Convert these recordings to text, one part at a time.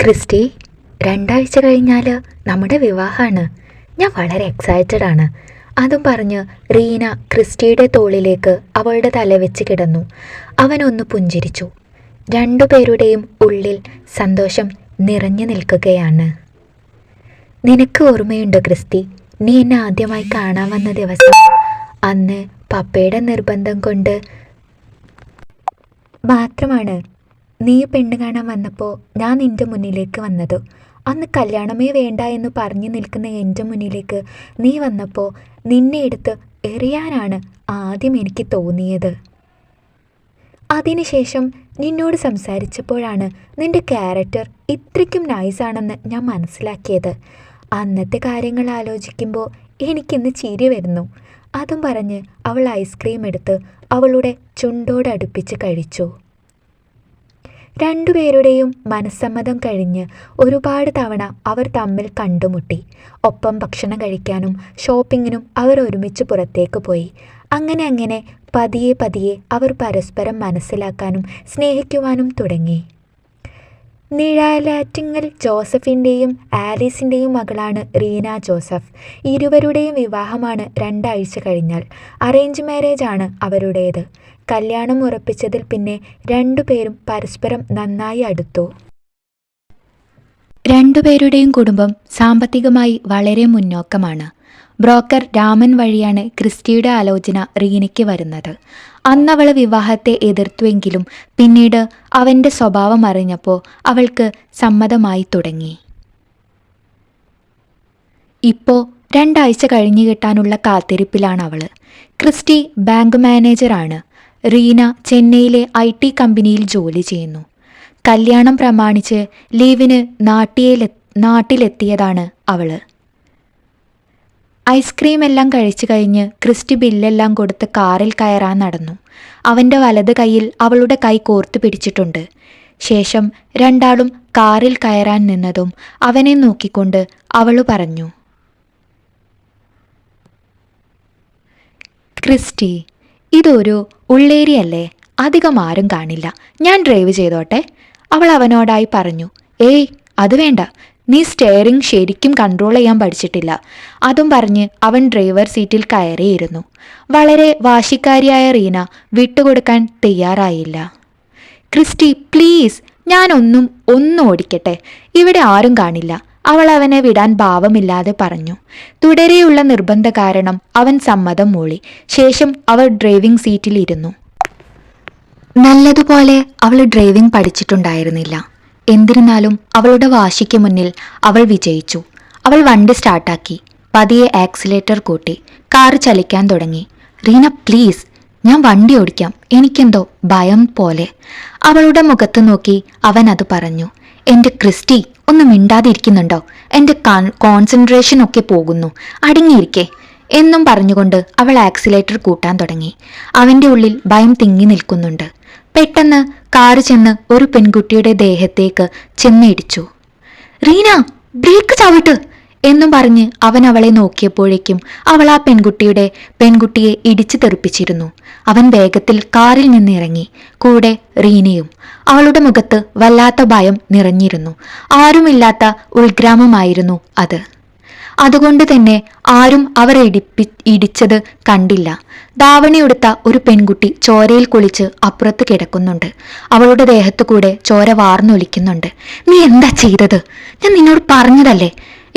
Christy, 2 ആഴ്ച കഴിഞ്ഞാൽ നമ്മുടെ വിവാഹമാണ്. ഞാൻ വളരെ എക്സൈറ്റഡ് ആണ്. അതും പറഞ്ഞ് റീന ക്രിസ്റ്റിയുടെ തോളിലേക്ക് അവളുടെ തല വെച്ച് കിടന്നു. അവനൊന്ന് പുഞ്ചിരിച്ചു. രണ്ടുപേരുടെയും ഉള്ളിൽ സന്തോഷം നിറഞ്ഞു നിൽക്കുകയാണ്. നിനക്ക് ഓർമ്മയുണ്ടോ ക്രിസ്റ്റി, നീ എന്നെ ആദ്യമായി കാണാൻ വന്ന ദിവസം? അന്ന് പപ്പയുടെ നിർബന്ധം കൊണ്ട് മാത്രമാണ് നീ പെണ്ണ് കാണാൻ വന്നപ്പോൾ ഞാൻ നിൻ്റെ മുന്നിലേക്ക് വന്നത്. അന്ന് കല്യാണമേ വേണ്ട എന്ന് പറഞ്ഞു നിൽക്കുന്ന എൻ്റെ മുന്നിലേക്ക് നീ വന്നപ്പോൾ നിന്നെ എടുത്ത് എറിയാനാണ് ആദ്യം എനിക്ക് തോന്നിയത്. അതിനുശേഷം നിന്നോട് സംസാരിച്ചപ്പോഴാണ് നിൻ്റെ ക്യാരക്ടർ ഇത്രയ്ക്കും നൈസാണെന്ന് ഞാൻ മനസ്സിലാക്കിയത്. അന്നത്തെ കാര്യങ്ങൾ ആലോചിക്കുമ്പോൾ എനിക്കിന്ന് ചിരി വരുന്നു. അതും പറഞ്ഞ് അവൾ ഐസ്ക്രീം എടുത്ത് അവളുടെ ചുണ്ടോടടുപ്പിച്ച് കഴിച്ചു. രണ്ടുപേരുടെയും മനസ്സമ്മതം കഴിഞ്ഞ് ഒരുപാട് തവണ അവർ തമ്മിൽ കണ്ടുമുട്ടി. ഒപ്പം ഭക്ഷണം കഴിക്കാനും ഷോപ്പിങ്ങിനും അവർ ഒരുമിച്ച് പുറത്തേക്ക് പോയി. അങ്ങനെ പതിയെ പതിയെ അവർ പരസ്പരം മനസ്സിലാക്കാനും സ്നേഹിക്കുവാനും തുടങ്ങി. നിഴലാറ്റിങ്ങൽ ജോസഫിൻ്റെയും ആലീസിൻ്റെയും മകളാണ് റീന ജോസഫ്. ഇരുവരുടെയും വിവാഹമാണ് 2 ആഴ്ച കഴിഞ്ഞാൽ. അറേഞ്ച് മാരേജ് ആണ് അവരുടേത്. കല്യാണം ഉറപ്പിച്ചതിൽ പിന്നെ രണ്ടുപേരും പരസ്പരം നന്നായി അടുത്തു. രണ്ടുപേരുടെയും കുടുംബം സാമ്പത്തികമായി വളരെ മുന്നോക്കമാണ്. ബ്രോക്കർ രാമൻ വഴിയാണ് ക്രിസ്റ്റിയുടെ ആലോചന റീനയ്ക്ക് വരുന്നത്. അന്നവൾ വിവാഹത്തെ എതിർത്തുവെങ്കിലും പിന്നീട് അവൻ്റെ സ്വഭാവം അറിഞ്ഞപ്പോൾ അവൾക്ക് സമ്മതമായി തുടങ്ങി. ഇപ്പോൾ 2 ആഴ്ച കഴിഞ്ഞു കിട്ടാനുള്ള കാത്തിരിപ്പിലാണ് അവൾ. ക്രിസ്റ്റി ബാങ്ക് മാനേജറാണ്. റീന ചെന്നൈയിലെ IT കമ്പനിയിൽ ജോലി ചെയ്യുന്നു. കല്യാണം പ്രമാണിച്ച് ലീവിന് നാട്ടിലെത്തിയതാണ് അവൾ. ഐസ്ക്രീം എല്ലാം കഴിച്ചു കഴിഞ്ഞ് ക്രിസ്റ്റി ബില്ലെല്ലാം കൊടുത്ത് കാറിൽ കയറാൻ നടന്നു. അവൻ്റെ വലത് കൈയിൽ അവളുടെ കൈ കോർത്തു പിടിച്ചിട്ടുണ്ട്. ശേഷം രണ്ടാളും കാറിൽ കയറാൻ നിന്നതും അവനെ നോക്കിക്കൊണ്ട് അവൾ പറഞ്ഞു, ക്രിസ്റ്റി, ഇതൊരു ഉള്ളേരിയല്ലേ, അധികം ആരും കാണില്ല, ഞാൻ ഡ്രൈവ് ചെയ്തോട്ടെ? അവൾ അവനോടായി പറഞ്ഞു. ഏയ്, അത് വേണ്ട, നീ സ്റ്റെയറിംഗ് ശരിക്കും കൺട്രോൾ ചെയ്യാൻ പഠിച്ചിട്ടില്ല. അതും പറഞ്ഞ് അവൻ ഡ്രൈവർ സീറ്റിൽ കയറിയിരുന്നു. വളരെ വാശിക്കാരിയായ റീന വിട്ടുകൊടുക്കാൻ തയ്യാറായില്ല. ക്രിസ്റ്റി, പ്ലീസ്, ഞാനൊന്നും ഓടിക്കട്ടെ, ഇവിടെ ആരും കാണില്ല, അവൾ അവനെ വിടാൻ ഭാവമില്ലാതെ പറഞ്ഞു. തുടരെയുള്ള നിർബന്ധ കാരണം അവൻ സമ്മതം മൂളി. ശേഷം അവൾ ഡ്രൈവിംഗ് സീറ്റിലിരുന്നു. നല്ലതുപോലെ അവൾ ഡ്രൈവിംഗ് പഠിച്ചിട്ടുണ്ടായിരുന്നില്ല. എന്നിരുന്നാലും അവളുടെ വാശിക്ക് മുന്നിൽ അവൾ വിജയിച്ചു. അവൾ വണ്ടി സ്റ്റാർട്ടാക്കി. പതിയെ ആക്സിലേറ്റർ കൂട്ടി. കാർ ചലിക്കാൻ തുടങ്ങി. റീന, പ്ലീസ്, ഞാൻ വണ്ടി ഓടിക്കാം, എനിക്കെന്തോ ഭയം പോലെ. അവളുടെ മുഖത്ത് നോക്കി അവൻ അത് പറഞ്ഞു. എൻ്റെ ക്രിസ്റ്റി, ഒന്ന് മിണ്ടാതിരിക്കുന്നുണ്ടോ? എൻ്റെ കോൺസെൻട്രേഷൻ ഒക്കെ പോകുന്നു, അടങ്ങിയിരിക്കേ എന്നും പറഞ്ഞുകൊണ്ട് അവൾ ആക്സിലേറ്റർ കൂട്ടാൻ തുടങ്ങി. അവൻ്റെ ഉള്ളിൽ ഭയം തിങ്ങി നിൽക്കുന്നുണ്ട്. പെട്ടെന്ന് കാറ് ചെന്ന് ഒരു പെൺകുട്ടിയുടെ ദേഹത്തേക്ക് ചെന്നിടിച്ചു. റീന, ബ്രേക്ക് ചവിട്ട് എന്നും പറഞ്ഞ് അവൻ അവളെ നോക്കിയപ്പോഴേക്കും അവൾ ആ പെൺകുട്ടിയെ ഇടിച്ചു തെറിപ്പിച്ചിരുന്നു. അവൻ വേഗത്തിൽ കാറിൽ നിന്നിറങ്ങി. കൂടെ റീനയും. അവളുടെ മുഖത്ത് വല്ലാത്ത ഭയം നിറഞ്ഞിരുന്നു. ആരുമില്ലാത്ത ഉൾഗ്രാമമായിരുന്നു അത്. അതുകൊണ്ട് തന്നെ ആരും അവർ ഇടിച്ചത് കണ്ടില്ല. ധാവണിയെടുത്ത ഒരു പെൺകുട്ടി ചോരയിൽ കുളിച്ച് അപ്പുറത്ത് കിടക്കുന്നുണ്ട്. അവളുടെ ദേഹത്തു കൂടെ ചോര വാർന്നൊലിക്കുന്നുണ്ട്. നീ എന്താ ചെയ്തത്? ഞാൻ നിന്നോട് പറഞ്ഞതല്ലേ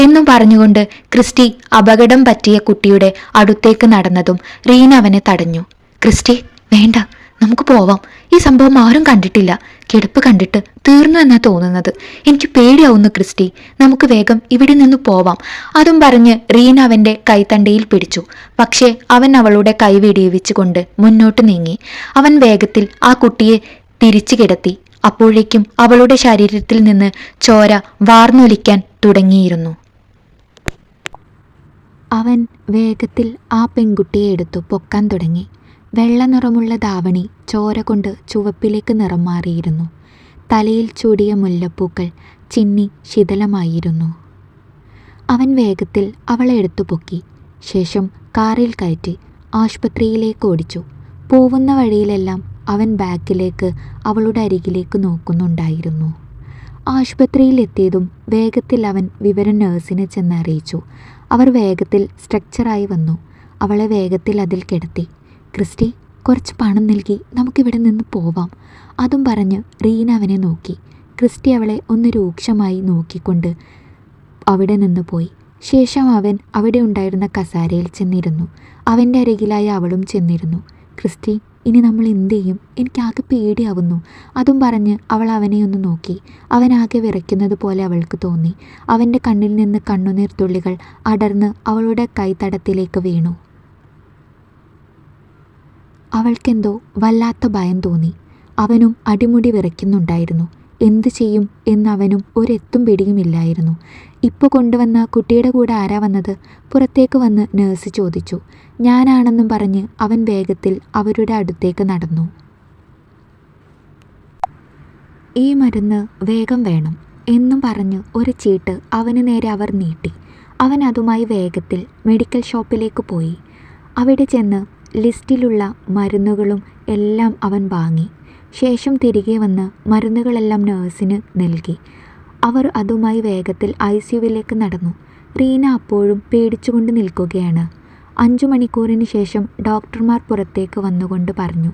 എന്നും പറഞ്ഞുകൊണ്ട് ക്രിസ്റ്റി അപകടം പറ്റിയ കുട്ടിയുടെ അടുത്തേക്ക് നടന്നതും റീന അവനെ തടഞ്ഞു. ക്രിസ്റ്റി, വേണ്ട, നമുക്ക് പോവാം. ഈ സംഭവം ആരും കണ്ടിട്ടില്ല. കിടപ്പ് കണ്ടിട്ട് തീർന്നു എന്നാ തോന്നുന്നത്. എനിക്ക് പേടിയാവുന്നു ക്രിസ്റ്റി, നമുക്ക് വേഗം ഇവിടെ നിന്ന് പോവാം. അതും പറഞ്ഞ് റീന അവൻ്റെ കൈത്തണ്ടയിൽ പിടിച്ചു. പക്ഷേ അവൻ അവളുടെ കൈ വിടിവിച്ചുകൊണ്ട് മുന്നോട്ട് നീങ്ങി. അവൻ വേഗത്തിൽ ആ കുട്ടിയെ തിരിച്ചു കിടത്തി. അപ്പോഴേക്കും അവളുടെ ശരീരത്തിൽ നിന്ന് ചോര വാർന്നൊലിക്കാൻ തുടങ്ങിയിരുന്നു. അവൻ വേഗത്തിൽ ആ പെൺകുട്ടിയെ എടുത്തു പൊക്കാൻ തുടങ്ങി. വെള്ള നിറമുള്ള ധാവണി ചോര കൊണ്ട് ചുവപ്പിലേക്ക് നിറം മാറിയിരുന്നു. തലയിൽ ചൂടിയ മുല്ലപ്പൂക്കൾ ചിന്നി ശിഥിലമായിരുന്നു. അവൻ വേഗത്തിൽ അവളെ എടുത്തു പൊക്കി. ശേഷം കാറിൽ കയറ്റി ആശുപത്രിയിലേക്ക് ഓടിച്ചു. പോവുന്ന വഴിയിലെല്ലാം അവൻ ബാക്കിലേക്ക് അവളുടെ അരികിലേക്ക് നോക്കുന്നുണ്ടായിരുന്നു. ആശുപത്രിയിലെത്തിയതും വേഗത്തിൽ അവൻ വിവരം നഴ്സിനെ ചെന്നറിയിച്ചു. അവർ വേഗത്തിൽ സ്ട്രക്ചറായി വന്നു. അവളെ വേഗത്തിൽ അതിൽ കിടത്തി. ക്രിസ്റ്റി, കുറച്ച് പണം നൽകി നമുക്കിവിടെ നിന്ന് പോവാം. അതും പറഞ്ഞ് റീന അവനെ നോക്കി. ക്രിസ്റ്റി അവളെ ഒന്ന് രൂക്ഷമായി നോക്കിക്കൊണ്ട് അവിടെ നിന്ന് പോയി. ശേഷം അവൻ അവിടെ ഉണ്ടായിരുന്ന കസാരയിൽ ചെന്നിരുന്നു. അവൻ്റെ അരികിലായി അവളും ചെന്നിരുന്നു. ക്രിസ്റ്റി, ഇനി നമ്മൾ എന്ത് ചെയ്യും? എനിക്കാകെ പേടിയാവുന്നു. അതും പറഞ്ഞ് അവൾ അവനെ ഒന്ന് നോക്കി. അവനാകെ വിറയ്ക്കുന്നത് പോലെ അവൾക്ക് തോന്നി. അവൻ്റെ കണ്ണിൽ നിന്ന് കണ്ണുനീർ തുള്ളികൾ അടർന്ന് അവളുടെ കൈത്തടത്തിലേക്ക് വീണു. അവൾക്കെന്തോ വല്ലാത്ത ഭയം തോന്നി. അവനും അടിമുടി വിറയ്ക്കുന്നുണ്ടായിരുന്നു. എന്തു ചെയ്യും എന്നവനും ഒരെത്തും പിടിയുമില്ലായിരുന്നു. ഇപ്പോൾ കൊണ്ടുവന്ന കുട്ടിയുടെ കൂടെ ആരാ വന്നത്? പുറത്തേക്ക് വന്ന് നഴ്സ് ചോദിച്ചു. ഞാനാണെന്നും പറഞ്ഞ് അവൻ വേഗത്തിൽ അവരുടെ അടുത്തേക്ക് നടന്നു. ഈ മരുന്ന് വേഗം വേണം എന്നും പറഞ്ഞ് ഒരു ചീട്ട് അവന് നേരെ അവർ നീട്ടി. അവൻ അതുമായി വേഗത്തിൽ മെഡിക്കൽ ഷോപ്പിലേക്ക് പോയി. അവിടെ ചെന്ന് ലിസ്റ്റിലുള്ള മരുന്നുകളും എല്ലാം അവൻ വാങ്ങി. ശേഷം തിരികെ വന്ന് മരുന്നുകളെല്ലാം നഴ്സിന് നൽകി. അവർ അതുമായി വേഗത്തിൽ ICUവിലേക്ക് നടന്നു. റീന അപ്പോഴും പേടിച്ചുകൊണ്ട് നിൽക്കുകയാണ്. 5 മണിക്കൂറിന് ശേഷം ഡോക്ടർമാർ പുറത്തേക്ക് വന്നുകൊണ്ട് പറഞ്ഞു,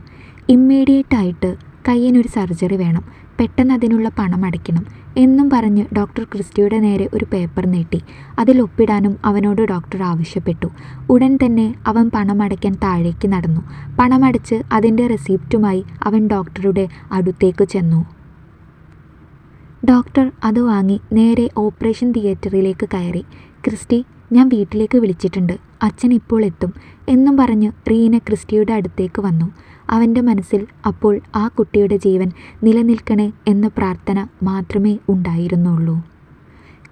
ഇമ്മീഡിയറ്റ് ആയിട്ട് കയ്യിനൊരു സർജറി വേണം, പെട്ടെന്ന് അതിനുള്ള പണം അടയ്ക്കണം എന്നും പറഞ്ഞ് ഡോക്ടർ ക്രിസ്റ്റിയുടെ നേരെ ഒരു പേപ്പർ നീട്ടി. അതിൽ ഒപ്പിടാനും അവനോട് ഡോക്ടർ ആവശ്യപ്പെട്ടു. ഉടൻ തന്നെ അവൻ പണം അടയ്ക്കാൻ താഴേക്ക് നടന്നു. പണമടച്ച് അതിൻ്റെ റെസിപ്റ്റുമായി അവൻ ഡോക്ടറുടെ അടുത്തേക്ക് ചെന്നു. ഡോക്ടർ അത് വാങ്ങി നേരെ ഓപ്പറേഷൻ തിയേറ്ററിലേക്ക് കയറി. ക്രിസ്റ്റി, ഞാൻ വീട്ടിലേക്ക് വിളിച്ചിട്ടുണ്ട്, അച്ഛൻ ഇപ്പോൾ എത്തും എന്നും പറഞ്ഞ് റീന ക്രിസ്റ്റിയുടെ അടുത്തേക്ക് വന്നു. അവൻ്റെ മനസ്സിൽ അപ്പോൾ ആ കുട്ടിയുടെ ജീവൻ നിലനിൽക്കണേ എന്ന പ്രാർത്ഥന മാത്രമേ ഉണ്ടായിരുന്നുള്ളൂ.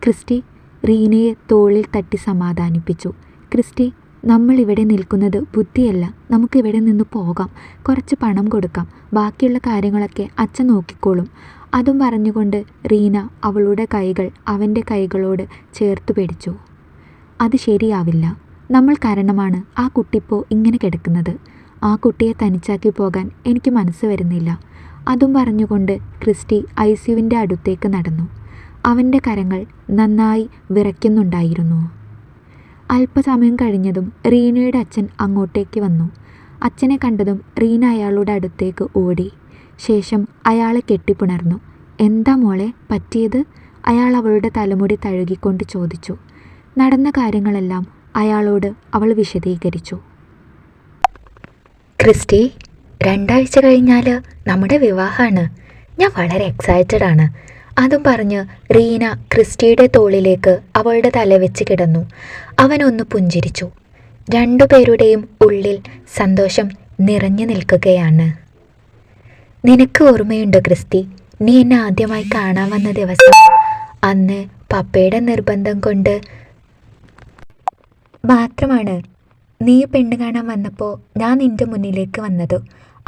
ക്രിസ്റ്റി റീനയെ തോളിൽ തട്ടി സമാധാനിപ്പിച്ചു. ക്രിസ്റ്റി, നമ്മൾ ഇവിടെ നിൽക്കുന്നത് ബുദ്ധിയല്ല, നമുക്കിവിടെ നിന്ന് പോകാം, കുറച്ച് പണം കൊടുക്കാം, ബാക്കിയുള്ള കാര്യങ്ങളൊക്കെ അച്ഛൻ നോക്കിക്കോളും. അതും പറഞ്ഞുകൊണ്ട് റീന അവളുടെ കൈകൾ അവൻ്റെ കൈകളോട് ചേർത്ത് പിടിച്ചു. അത് ശരിയാവില്ല, നമ്മൾ കാരണമാണ് ആ കുട്ടിപ്പോൾ ഇങ്ങനെ കിടക്കുന്നത്. ആ കുട്ടിയെ തനിച്ചാക്കി പോകാൻ എനിക്ക് മനസ്സ് വരുന്നില്ല. അതും പറഞ്ഞുകൊണ്ട് ക്രിസ്റ്റി ICUവിൻ്റെ അടുത്തേക്ക് നടന്നു. അവൻ്റെ കരങ്ങൾ നന്നായി വിറയ്ക്കുന്നുണ്ടായിരുന്നു. അല്പസമയം കഴിഞ്ഞതും റീനയുടെ അച്ഛൻ അങ്ങോട്ടേക്ക് വന്നു. അച്ഛനെ കണ്ടതും റീന അയാളുടെ അടുത്തേക്ക് ഓടി. ശേഷം അയാളെ കെട്ടിപ്പുണർന്നു. എന്താ മോളെ പറ്റിയത്? അയാൾ അവളുടെ തലമുടി തഴുകിക്കൊണ്ട് ചോദിച്ചു. നടന്ന കാര്യങ്ങളെല്ലാം അയാളോട് അവൾ വിശദീകരിച്ചു. ക്രിസ്റ്റി, 2 ആഴ്ച കഴിഞ്ഞാൽ നമ്മുടെ വിവാഹമാണ്. ഞാൻ വളരെ എക്സൈറ്റഡ് ആണ്. അതും പറഞ്ഞ് റീന ക്രിസ്റ്റിയുടെ തോളിലേക്ക് അവളുടെ തല വെച്ച് കിടന്നു. അവനൊന്ന് പുഞ്ചിരിച്ചു. 2 പേരുടെയും ഉള്ളിൽ സന്തോഷം നിറഞ്ഞു നിൽക്കുകയാണ്. നിനക്ക് ഓർമ്മയുണ്ടോ ക്രിസ്റ്റി, നീ എന്നെ ആദ്യമായി കാണാൻ വന്ന ദിവസം? അന്ന് പപ്പയുടെ നിർബന്ധം കൊണ്ട് മാത്രമാണ് നീ പെണ്ണ് കാണാൻ വന്നപ്പോൾ ഞാൻ നിൻ്റെ മുന്നിലേക്ക് വന്നത്.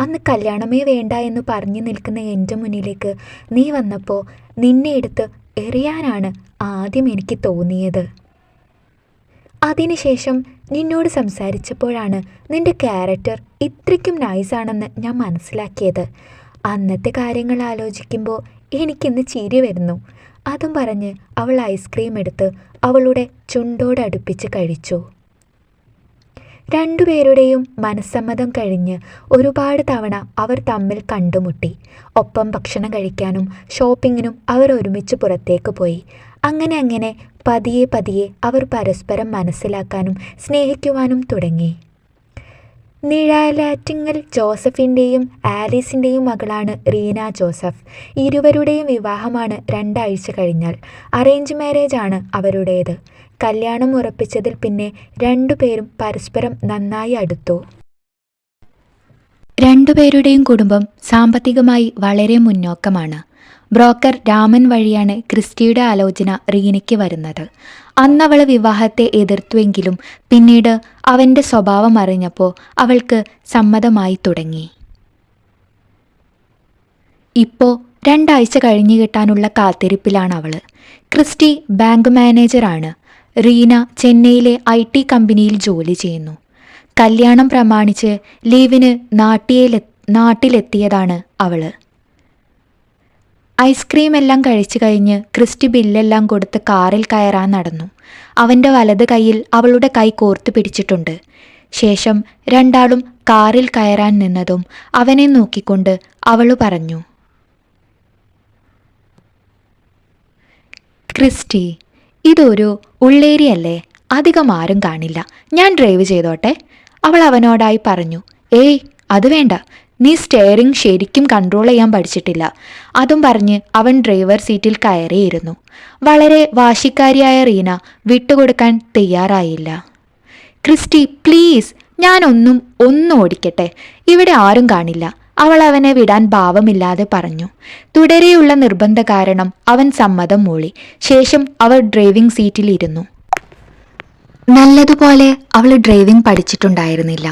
അന്ന് കല്യാണമേ വേണ്ട എന്ന് പറഞ്ഞു നിൽക്കുന്ന എൻ്റെ മുന്നിലേക്ക് നീ വന്നപ്പോൾ നിന്നെ എടുത്ത് എറിയാനാണ് ആദ്യം എനിക്ക് തോന്നിയത്. അതിനുശേഷം നിന്നോട് സംസാരിച്ചപ്പോഴാണ് നിൻ്റെ ക്യാരക്ടർ ഇത്രയ്ക്കും നൈസാണെന്ന് ഞാൻ മനസ്സിലാക്കിയത്. അന്നത്തെ കാര്യങ്ങൾ ആലോചിക്കുമ്പോൾ എനിക്കിന്ന് ചിരി വരുന്നു. അതും പറഞ്ഞ് അവൾ ഐസ്ക്രീം എടുത്ത് അവളുടെ ചുണ്ടോടടുപ്പിച്ച് കഴിച്ചു. 2 പേരുടെയും മനസ്സമ്മതം കഴിഞ്ഞ് ഒരുപാട് തവണ അവർ തമ്മിൽ കണ്ടുമുട്ടി. ഒപ്പം ഭക്ഷണം കഴിക്കാനും ഷോപ്പിങ്ങിനും അവർ ഒരുമിച്ച് പുറത്തേക്ക് പോയി. അങ്ങനെ പതിയെ പതിയെ അവർ പരസ്പരം മനസ്സിലാക്കാനും സ്നേഹിക്കുവാനും തുടങ്ങി. നിഴലാറ്റിങ്ങൽ ജോസഫിൻ്റെയും ആലീസിൻ്റെയും മകളാണ് റീന ജോസഫ്. ഇരുവരുടെയും വിവാഹമാണ് 2 ആഴ്ച കഴിഞ്ഞാൽ. അറേഞ്ച് മാരേജ് ആണ് അവരുടേത്. കല്യാണം ഉറപ്പിച്ചതിൽ പിന്നെ 2 പേരും പരസ്പരം നന്നായി അടുത്തു. 2 പേരുടെയും കുടുംബം സാമ്പത്തികമായി വളരെ മുന്നോക്കമാണ്. ബ്രോക്കർ രാമൻ വഴിയാണ് ക്രിസ്റ്റിയുടെ ആലോചന റീനയ്ക്ക് വരുന്നത്. അന്നവൾ വിവാഹത്തെ എതിർത്തുവെങ്കിലും പിന്നീട് അവൻ്റെ സ്വഭാവം അറിഞ്ഞപ്പോൾ അവൾക്ക് സമ്മതമായി തുടങ്ങി. ഇപ്പോൾ 2 ആഴ്ച കഴിഞ്ഞു കിട്ടാനുള്ള കാത്തിരിപ്പിലാണ് അവൾ. ക്രിസ്റ്റി ബാങ്ക് മാനേജറാണ്. റീന ചെന്നൈയിലെ IT കമ്പനിയിൽ ജോലി ചെയ്യുന്നു. കല്യാണം പ്രമാണിച്ച് ലീവിന് നാട്ടിലെത്തിയതാണ് അവൾ. ഐസ്ക്രീം എല്ലാം കഴിച്ചു കഴിഞ്ഞ് ക്രിസ്റ്റി ബില്ലെല്ലാം കൊടുത്ത് കാറിൽ കയറാൻ നടന്നു. അവൻ്റെ വലത് കൈയിൽ അവളുടെ കൈ കോർത്തു പിടിച്ചിട്ടുണ്ട്. ശേഷം രണ്ടാളും കാറിൽ കയറാൻ നിന്നതും അവനെ നോക്കിക്കൊണ്ട് അവളു പറഞ്ഞു, ക്രിസ്റ്റി, ഇതൊരു ഉള്ളേരിയല്ലേ, അധികം ആരും കാണില്ല, ഞാൻ ഡ്രൈവ് ചെയ്തോട്ടെ? അവൾ അവനോടായി പറഞ്ഞു. ഏയ്, അത് വേണ്ട, നീ സ്റ്റെയറിംഗ് ശരിക്കും കൺട്രോൾ ചെയ്യാൻ പഠിച്ചിട്ടില്ല. അതും പറഞ്ഞ് അവൻ ഡ്രൈവർ സീറ്റിൽ കയറിയിരുന്നു. വളരെ വാശിക്കാരിയായ റീന വിട്ടുകൊടുക്കാൻ തയ്യാറായില്ല. ക്രിസ്റ്റി, പ്ലീസ്, ഞാനൊന്നും ഓടിക്കട്ടെ, ഇവിടെ ആരും കാണില്ല, അവൾ അവനെ വിടാൻ ഭാവമില്ലാതെ പറഞ്ഞു. തുടരെയുള്ള നിർബന്ധ കാരണം അവൻ സമ്മതം മൂളി. ശേഷം അവൾ ഡ്രൈവിംഗ് സീറ്റിൽ ഇരുന്നു. നല്ലതുപോലെ അവൾ ഡ്രൈവിംഗ് പഠിച്ചിട്ടുണ്ടായിരുന്നില്ല.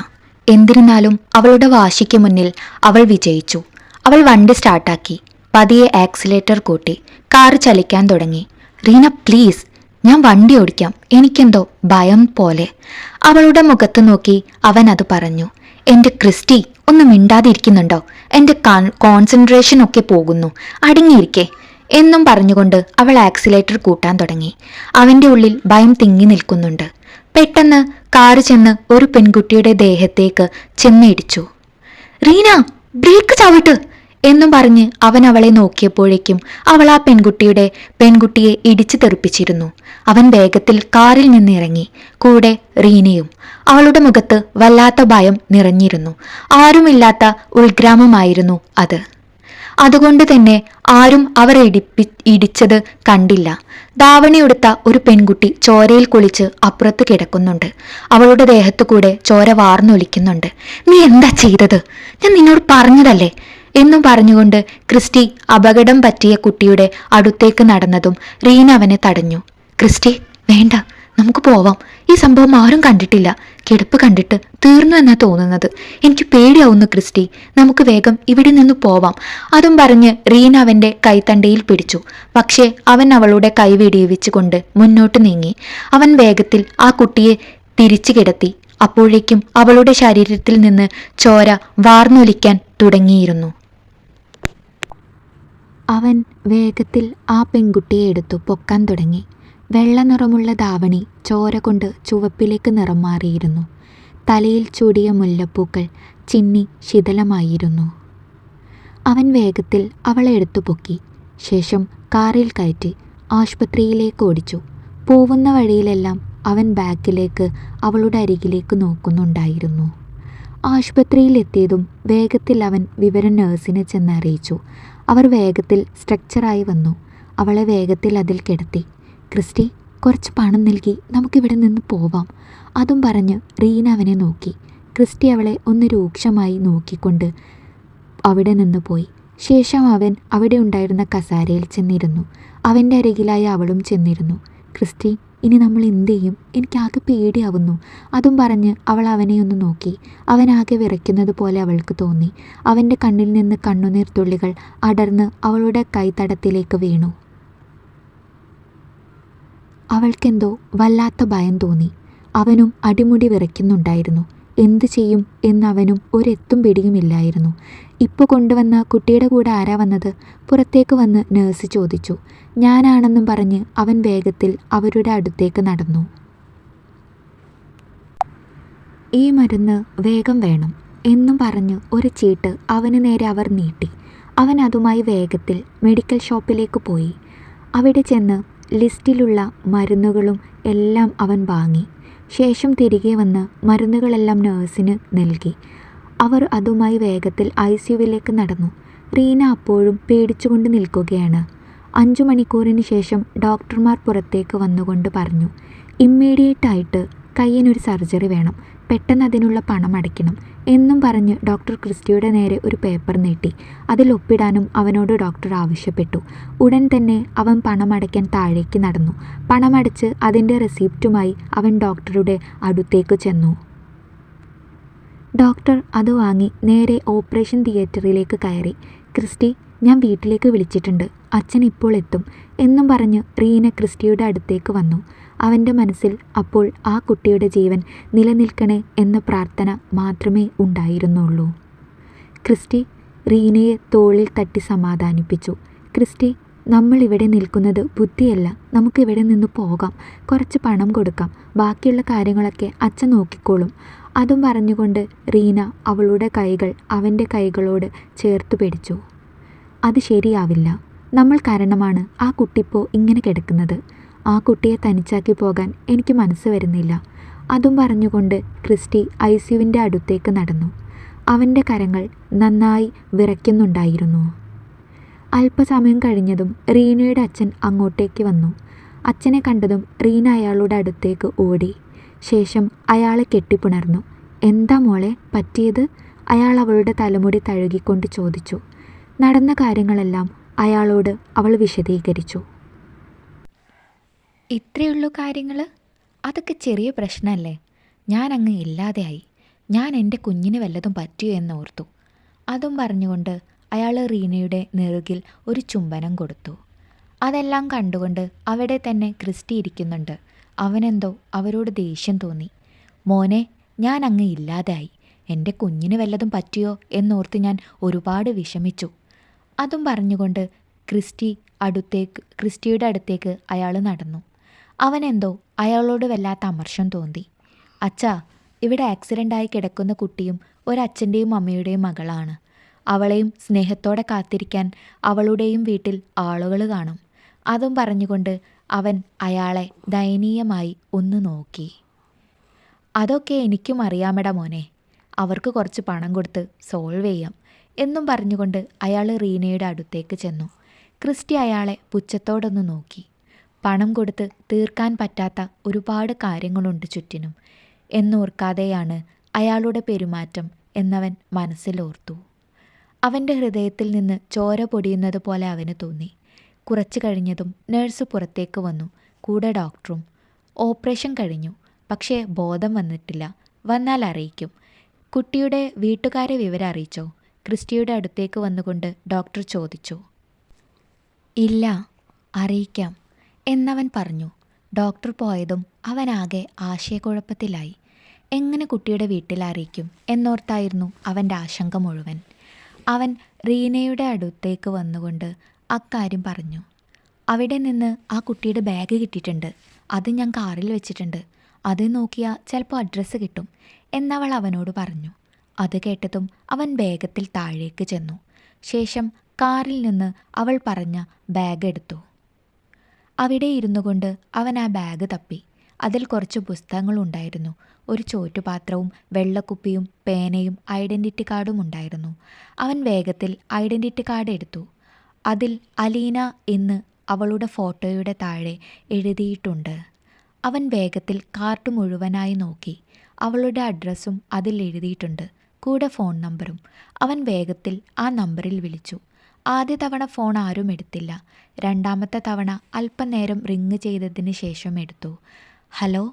എന്നിരുന്നാലും അവളുടെ വാശിക്ക് മുന്നിൽ അവൾ വിജയിച്ചു. അവൾ വണ്ടി സ്റ്റാർട്ടാക്കി പതിയെ ആക്സിലേറ്റർ കൂട്ടി കാറ് ചലിക്കാൻ തുടങ്ങി. റീന, പ്ലീസ്, ഞാൻ വണ്ടി ഓടിക്കാം, എനിക്കെന്തോ ഭയം പോലെ. അവളുടെ മുഖത്ത് നോക്കി അവൻ അത് പറഞ്ഞു. എൻ്റെ ക്രിസ്റ്റി, ഒന്ന് മിണ്ടാതിരിക്കുന്നുണ്ടോ? എൻ്റെ കോൺസെൻട്രേഷൻ ഒക്കെ പോകുന്നു, അടങ്ങിയിരിക്കേ എന്നും പറഞ്ഞുകൊണ്ട് അവൾ ആക്സിലേറ്റർ കൂട്ടാൻ തുടങ്ങി. അവൻ്റെ ഉള്ളിൽ ഭയം തിങ്ങി നിൽക്കുന്നുണ്ട്. പെട്ടെന്ന് കാറ് ചെന്ന് ഒരു പെൺകുട്ടിയുടെ ദേഹത്തേക്ക് ചെന്നിടിച്ചു. റീന, ബ്രേക്ക് ചവിട്ട് എന്നും പറഞ്ഞ് അവൻ അവളെ നോക്കിയപ്പോഴേക്കും അവൾ ആ പെൺകുട്ടിയെ ഇടിച്ചു തെറിപ്പിച്ചിരുന്നു. അവൻ വേഗത്തിൽ കാറിൽ നിന്ന് ഇറങ്ങി, കൂടെ റീനയും. അവളുടെ മുഖത്ത് വല്ലാത്ത ഭയം നിറഞ്ഞിരുന്നു. ആരുമില്ലാത്ത ഉൾഗ്രാമമായിരുന്നു അത്. അതുകൊണ്ട് തന്നെ ആരും അവർ ഇടിച്ചത് കണ്ടില്ല. ധാവണിയെടുത്ത ഒരു പെൺകുട്ടി ചോരയിൽ കുളിച്ച് അപ്പുറത്ത് കിടക്കുന്നുണ്ട്. അവളുടെ ദേഹത്തു കൂടെ ചോര വാർന്നൊലിക്കുന്നുണ്ട്. നീ എന്താ ചെയ്തത്? ഞാൻ നിന്നോട് പറഞ്ഞതല്ലേ എന്നും പറഞ്ഞുകൊണ്ട് ക്രിസ്റ്റി അപകടം പറ്റിയ കുട്ടിയുടെ അടുത്തേക്ക് നടന്നതും റീന അവനെ തടഞ്ഞു. ക്രിസ്റ്റി, വേണ്ട, നമുക്ക് പോവാം. ഈ സംഭവം ആരും കണ്ടിട്ടില്ല. കിടപ്പ് കണ്ടിട്ട് തീർന്നു എന്നാ തോന്നുന്നത്. എനിക്ക് പേടിയാവുന്നു ക്രിസ്റ്റി, നമുക്ക് വേഗം ഇവിടെ നിന്ന് പോവാം. അതും പറഞ്ഞ് റീന അവൻ്റെ കൈത്തണ്ടയിൽ പിടിച്ചു. പക്ഷേ അവൻ അവളുടെ കൈ വെടിവിച്ചുകൊണ്ട് മുന്നോട്ട് നീങ്ങി. അവൻ വേഗത്തിൽ ആ കുട്ടിയെ തിരിച്ചു കിടത്തി. അപ്പോഴേക്കും അവളുടെ ശരീരത്തിൽ നിന്ന് ചോര വാർന്നൊലിക്കാൻ തുടങ്ങിയിരുന്നു. അവൻ വേഗത്തിൽ ആ പെൺകുട്ടിയെ എടുത്തു പൊക്കാൻ തുടങ്ങി. വെള്ള നിറമുള്ള ധാവണി ചോര കൊണ്ട് ചുവപ്പിലേക്ക് നിറം മാറിയിരുന്നു. തലയിൽ ചൂടിയ മുല്ലപ്പൂക്കൾ ചിന്നി ശിഥിലമായിരുന്നു. അവൻ വേഗത്തിൽ അവളെ എടുത്തു പൊക്കി. ശേഷം കാറിൽ കയറ്റി ആശുപത്രിയിലേക്ക് ഓടിച്ചു. പോവുന്ന വഴിയിലെല്ലാം അവൻ ബാക്കിലേക്ക് അവളുടെ അരികിലേക്ക് നോക്കുന്നുണ്ടായിരുന്നു. ആശുപത്രിയിലെത്തിയതും വേഗത്തിൽ അവൻ വിവരം നഴ്സിനെ ചെന്ന് അറിയിച്ചു. അവർ വേഗത്തിൽ സ്ട്രക്ചറായി വന്നു. അവളെ വേഗത്തിൽ അതിൽ കിടത്തി. ക്രിസ്റ്റി, കുറച്ച് പണം നൽകി നമുക്കിവിടെ നിന്ന് പോവാം. അതും പറഞ്ഞ് റീന അവനെ നോക്കി. ക്രിസ്റ്റി അവളെ ഒന്ന് രൂക്ഷമായി നോക്കിക്കൊണ്ട് അവിടെ നിന്ന് പോയി. ശേഷം അവൻ അവിടെ ഉണ്ടായിരുന്ന കസാരയിൽ ചെന്നിരുന്നു. അവൻ്റെ അരികിലായി അവളും ചെന്നിരുന്നു. ക്രിസ്റ്റി, ഇനി നമ്മൾ എന്ത് ചെയ്യും? എനിക്കാകെ പേടിയാവുന്നു. അതും പറഞ്ഞ് അവൾ അവനെ ഒന്ന് നോക്കി. അവനാകെ വിറയ്ക്കുന്നത് പോലെ അവൾക്ക് തോന്നി. അവൻ്റെ കണ്ണിൽ നിന്ന് കണ്ണുനീർ തുള്ളികൾ അടർന്ന് അവളുടെ കൈത്തടത്തിലേക്ക് വീണു. അവൾക്കെന്തോ വല്ലാത്ത ഭയം തോന്നി. അവനും അടിമുടി വിറയ്ക്കുന്നുണ്ടായിരുന്നു. എന്തു ചെയ്യും എന്നവനും ഒരെത്തും പിടിയുമില്ലായിരുന്നു. ഇപ്പോൾ കൊണ്ടുവന്ന കുട്ടിയുടെ കൂടെ ആരാ വന്നത്? പുറത്തേക്ക് വന്ന് നഴ്സ് ചോദിച്ചു. ഞാനാണെന്നും പറഞ്ഞ് അവൻ വേഗത്തിൽ അവരുടെ അടുത്തേക്ക് നടന്നു. ഈ മരുന്ന് വേഗം വേണം എന്നും പറഞ്ഞ് ഒരു ചീട്ട് അവന് നേരെ അവർ നീട്ടി. അവൻ അതുമായി വേഗത്തിൽ മെഡിക്കൽ ഷോപ്പിലേക്ക് പോയി. അവിടെ ചെന്ന് ലിസ്റ്റിലുള്ള മരുന്നുകളും എല്ലാം അവൻ വാങ്ങി. ശേഷം തിരികെ വന്ന് മരുന്നുകളെല്ലാം നഴ്സിന് നൽകി. അവർ അതുമായി വേഗത്തിൽ ICUവിലേക്ക് നടന്നു. റീന അപ്പോഴും പേടിച്ചുകൊണ്ട് നിൽക്കുകയാണ്. 5 മണിക്കൂറിന് ശേഷം ഡോക്ടർമാർ പുറത്തേക്ക് വന്നുകൊണ്ട് പറഞ്ഞു, ഇമ്മീഡിയറ്റായിട്ട് കയ്യിനൊരു സർജറി വേണം, പെട്ടെന്ന് അതിനുള്ള പണം അടയ്ക്കണം എന്നും പറഞ്ഞ് ഡോക്ടർ ക്രിസ്റ്റിയുടെ നേരെ ഒരു പേപ്പർ നീട്ടി. അതിൽ ഒപ്പിടാനും അവനോട് ഡോക്ടർ ആവശ്യപ്പെട്ടു. ഉടൻ തന്നെ അവൻ പണമടയ്ക്കാൻ താഴേക്ക് നടന്നു. പണമടച്ച് അതിൻ്റെ റെസിപ്റ്റുമായി അവൻ ഡോക്ടറുടെ അടുത്തേക്ക് ചെന്നു. ഡോക്ടർ അത് വാങ്ങി നേരെ ഓപ്പറേഷൻ തിയേറ്ററിലേക്ക് കയറി. ക്രിസ്റ്റി, ഞാൻ വീട്ടിലേക്ക് വിളിച്ചിട്ടുണ്ട്, അച്ഛൻ ഇപ്പോൾ എത്തും എന്നും പറഞ്ഞ് റീന ക്രിസ്റ്റിയുടെ അടുത്തേക്ക് വന്നു. അവൻ്റെ മനസ്സിൽ അപ്പോൾ ആ കുട്ടിയുടെ ജീവൻ നിലനിൽക്കണേ എന്ന പ്രാർത്ഥന മാത്രമേ ഉണ്ടായിരുന്നുള്ളൂ. ക്രിസ്റ്റി റീനയെ തോളിൽ തട്ടി സമാധാനിപ്പിച്ചു. ക്രിസ്റ്റി, നമ്മളിവിടെ നിൽക്കുന്നത് ബുദ്ധിയല്ല. നമുക്കിവിടെ നിന്ന് പോകാം. കുറച്ച് പണം കൊടുക്കാം. ബാക്കിയുള്ള കാര്യങ്ങളൊക്കെ അച്ഛൻ നോക്കിക്കോളും. അതും പറഞ്ഞുകൊണ്ട് റീന അവളുടെ കൈകൾ അവൻ്റെ കൈകളോട് ചേർത്ത് പിടിച്ചു. അത് ശരിയാവില്ല. നമ്മൾ കാരണമാണ് ആ കുട്ടിപ്പോൾ ഇങ്ങനെ കിടക്കുന്നത്. ആ കുട്ടിയെ തനിച്ചാക്കി പോകാൻ എനിക്ക് മനസ്സ് വരുന്നില്ല. അതും പറഞ്ഞുകൊണ്ട് ക്രിസ്റ്റി ഐസിയുവിൻ്റെ അടുത്തേക്ക് നടന്നു. അവൻ്റെ കരങ്ങൾ നന്നായി വിറയ്ക്കുന്നുണ്ടായിരുന്നു. അല്പസമയം കഴിഞ്ഞതും റീനയുടെ അച്ഛൻ അങ്ങോട്ടേക്ക് വന്നു. അച്ഛനെ കണ്ടതും റീന അയാളുടെ അടുത്തേക്ക് ഓടി. ശേഷം അയാളെ കെട്ടിപ്പുണർന്നു. എന്താ മോളെ പറ്റിയത്? അയാൾ അവളുടെ തലമുടി തഴുകിക്കൊണ്ട് ചോദിച്ചു. നടന്ന കാര്യങ്ങളെല്ലാം അയാളോട് അവൾ വിശദീകരിച്ചു. ഇത്രയുള്ളൂ കാര്യങ്ങൾ? അതൊക്കെ ചെറിയ പ്രശ്നമല്ലേ? ഞാൻ അങ്ങ് ഇല്ലാതെയായി. ഞാൻ എൻ്റെ കുഞ്ഞിന് വല്ലതും പറ്റിയോ എന്നോർത്തു. അതും പറഞ്ഞുകൊണ്ട് അയാൾ റീനയുടെ നെറുകിൽ ഒരു ചുംബനം കൊടുത്തു. അതെല്ലാം കണ്ടുകൊണ്ട് അവിടെ തന്നെ ക്രിസ്റ്റി ഇരിക്കുന്നുണ്ട്. അവനെന്തോ അവരോട് ദേഷ്യം തോന്നി. മോനെ, ഞാൻ അങ്ങ് ഇല്ലാതായി. എൻ്റെ കുഞ്ഞിന് വല്ലതും പറ്റിയോ എന്നോർത്ത് ഞാൻ ഒരുപാട് വിഷമിച്ചു. അതും പറഞ്ഞുകൊണ്ട് ക്രിസ്റ്റിയുടെ അടുത്തേക്ക് അയാൾ നടന്നു. അവനെന്തോ അയാളോട് വല്ലാത്ത അമർഷം തോന്നി. അച്ഛാ, ഇവിടെ ആക്സിഡൻ്റായി കിടക്കുന്ന കുട്ടിയും ഒരച്ഛൻ്റെയും അമ്മയുടെയും മകളാണ്. അവളെയും സ്നേഹത്തോടെ കാത്തിരിക്കാൻ അവളുടെയും വീട്ടിൽ ആളുകൾ കാണും. അതും പറഞ്ഞുകൊണ്ട് അവൻ അയാളെ ദയനീയമായി ഒന്ന് നോക്കി. അതൊക്കെ എനിക്കും അറിയാമെടാ മോനെ. അവർക്ക് കുറച്ച് പണം കൊടുത്ത് സോൾവ് ചെയ്യാം എന്നും പറഞ്ഞുകൊണ്ട് അയാൾ റീനയുടെ അടുത്തേക്ക് ചെന്നു. ക്രിസ്റ്റി അയാളെ പുച്ഛത്തോടൊന്ന് നോക്കി. പണം കൊടുത്ത് തീർക്കാൻ പറ്റാത്ത ഒരുപാട് കാര്യങ്ങളുണ്ട് ചുറ്റിനും എന്നോർക്കാതെയാണ് അയാളുടെ പെരുമാറ്റം എന്നവൻ മനസ്സിലോർത്തു. അവൻ്റെ ഹൃദയത്തിൽ നിന്ന് ചോര പൊടിയുന്നത് പോലെ അവന് തോന്നി. കുറച്ചു കഴിഞ്ഞതും നഴ്സ് പുറത്തേക്ക് വന്നു, കൂടെ ഡോക്ടറും. ഓപ്പറേഷൻ കഴിഞ്ഞു, പക്ഷേ ബോധം വന്നിട്ടില്ല. വന്നാൽ അറിയിക്കും. കുട്ടിയുടെ വീട്ടുകാരെ വിവരം അറിയിച്ചോ? ക്രിസ്റ്റിയുടെ അടുത്തേക്ക് വന്നുകൊണ്ട് ഡോക്ടർ ചോദിച്ചു. ഇല്ല, അറിയിക്കാം എന്നവൻ പറഞ്ഞു. ഡോക്ടർ പോയതും അവനാകെ ആശയക്കുഴപ്പത്തിലായി. എങ്ങനെ കുട്ടിയുടെ വീട്ടിൽ അറിയിക്കും എന്നോർത്തായിരുന്നു അവൻ്റെ ആശങ്ക മുഴുവൻ. അവൻ റീനയുടെ അടുത്തേക്ക് വന്നുകൊണ്ട് അക്കാര്യം പറഞ്ഞു. അവിടെ നിന്ന് ആ കുട്ടിയുടെ ബാഗ് കിട്ടിയിട്ടുണ്ട്. അത് ഞാൻ കാറിൽ വെച്ചിട്ടുണ്ട്. അത് നോക്കിയാൽ ചിലപ്പോൾ അഡ്രസ്സ് കിട്ടും എന്നവൾ അവനോട് പറഞ്ഞു. അത് കേട്ടതും അവൻ വേഗത്തിൽ താഴേക്ക് ചെന്നു. ശേഷം കാറിൽ നിന്ന് അവൾ പറഞ്ഞ ബാഗ് എടുത്തു. അവിടെ ഇരുന്നു കൊണ്ട് അവൻ ആ ബാഗ് തപ്പി. അതിൽ കുറച്ച് പുസ്തകങ്ങളുണ്ടായിരുന്നു. ഒരു ചോറ്റുപാത്രവും വെള്ളക്കുപ്പിയും പേനയും ഐഡൻറ്റിറ്റി കാർഡും ഉണ്ടായിരുന്നു. അവൻ വേഗത്തിൽ ഐഡൻറ്റിറ്റി കാർഡ് എടുത്തു. അതിൽ അലീന എന്ന് അവളുടെ ഫോട്ടോയുടെ താഴെ എഴുതിയിട്ടുണ്ട്. അവൻ വേഗത്തിൽ കാർഡ് മുഴുവനായി നോക്കി. അവളുടെ അഡ്രസ്സും അതിൽ എഴുതിയിട്ടുണ്ട്, കൂടെ ഫോൺ നമ്പറും. അവൻ വേഗത്തിൽ ആ നമ്പറിൽ വിളിച്ചു. ആദ്യ തവണ ഫോൺ ആരും എടുത്തില്ല. രണ്ടാമത്തെ തവണ അല്പനേരം റിങ് ചെയ്തതിന് ശേഷം എടുത്തു. ഹലോ.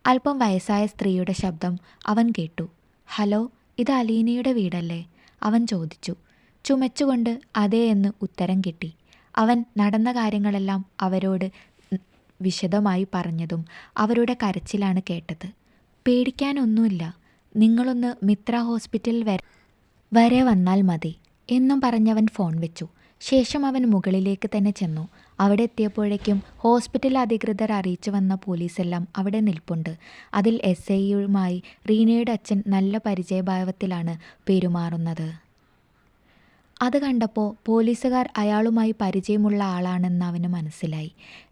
അല്പം വയസ്സായ സ്ത്രീയുടെ ശബ്ദം അവൻ കേട്ടു. ഹലോ, ഇത് അലീനയുടെ വീടല്ലേ? അവൻ ചോദിച്ചു. ചുമച്ചുകൊണ്ട് അതെ എന്ന് ഉത്തരം കിട്ടി. അവൻ നടന്ന കാര്യങ്ങളെല്ലാം അവരോട് വിശദമായി പറഞ്ഞതും അവരുടെ കരച്ചിലാണ് കേട്ടത്. പേടിക്കാനൊന്നുമില്ല, നിങ്ങളൊന്ന് മിത്ര ഹോസ്പിറ്റലിൽ വരെ വന്നാൽ മതി എന്നും പറഞ്ഞവൻ ഫോൺ വെച്ചു. ശേഷം അവൻ മുകളിലേക്ക് തന്നെ ചെന്നു. അവിടെ എത്തിയപ്പോഴേക്കും ഹോസ്പിറ്റൽ അധികൃതർ അറിയിച്ചു വന്ന പോലീസെല്ലാം അവിടെ നിൽപ്പുണ്ട്. അതിൽ SIയുമായി റീനയുടെ അച്ഛൻ നല്ല പരിചയഭാവത്തിലാണ് പെരുമാറുന്നത്. അത് കണ്ടപ്പോൾ പോലീസുകാർ അയാളുമായി പരിചയമുള്ള ആളാണെന്ന് അവന് മനസ്സിലായി.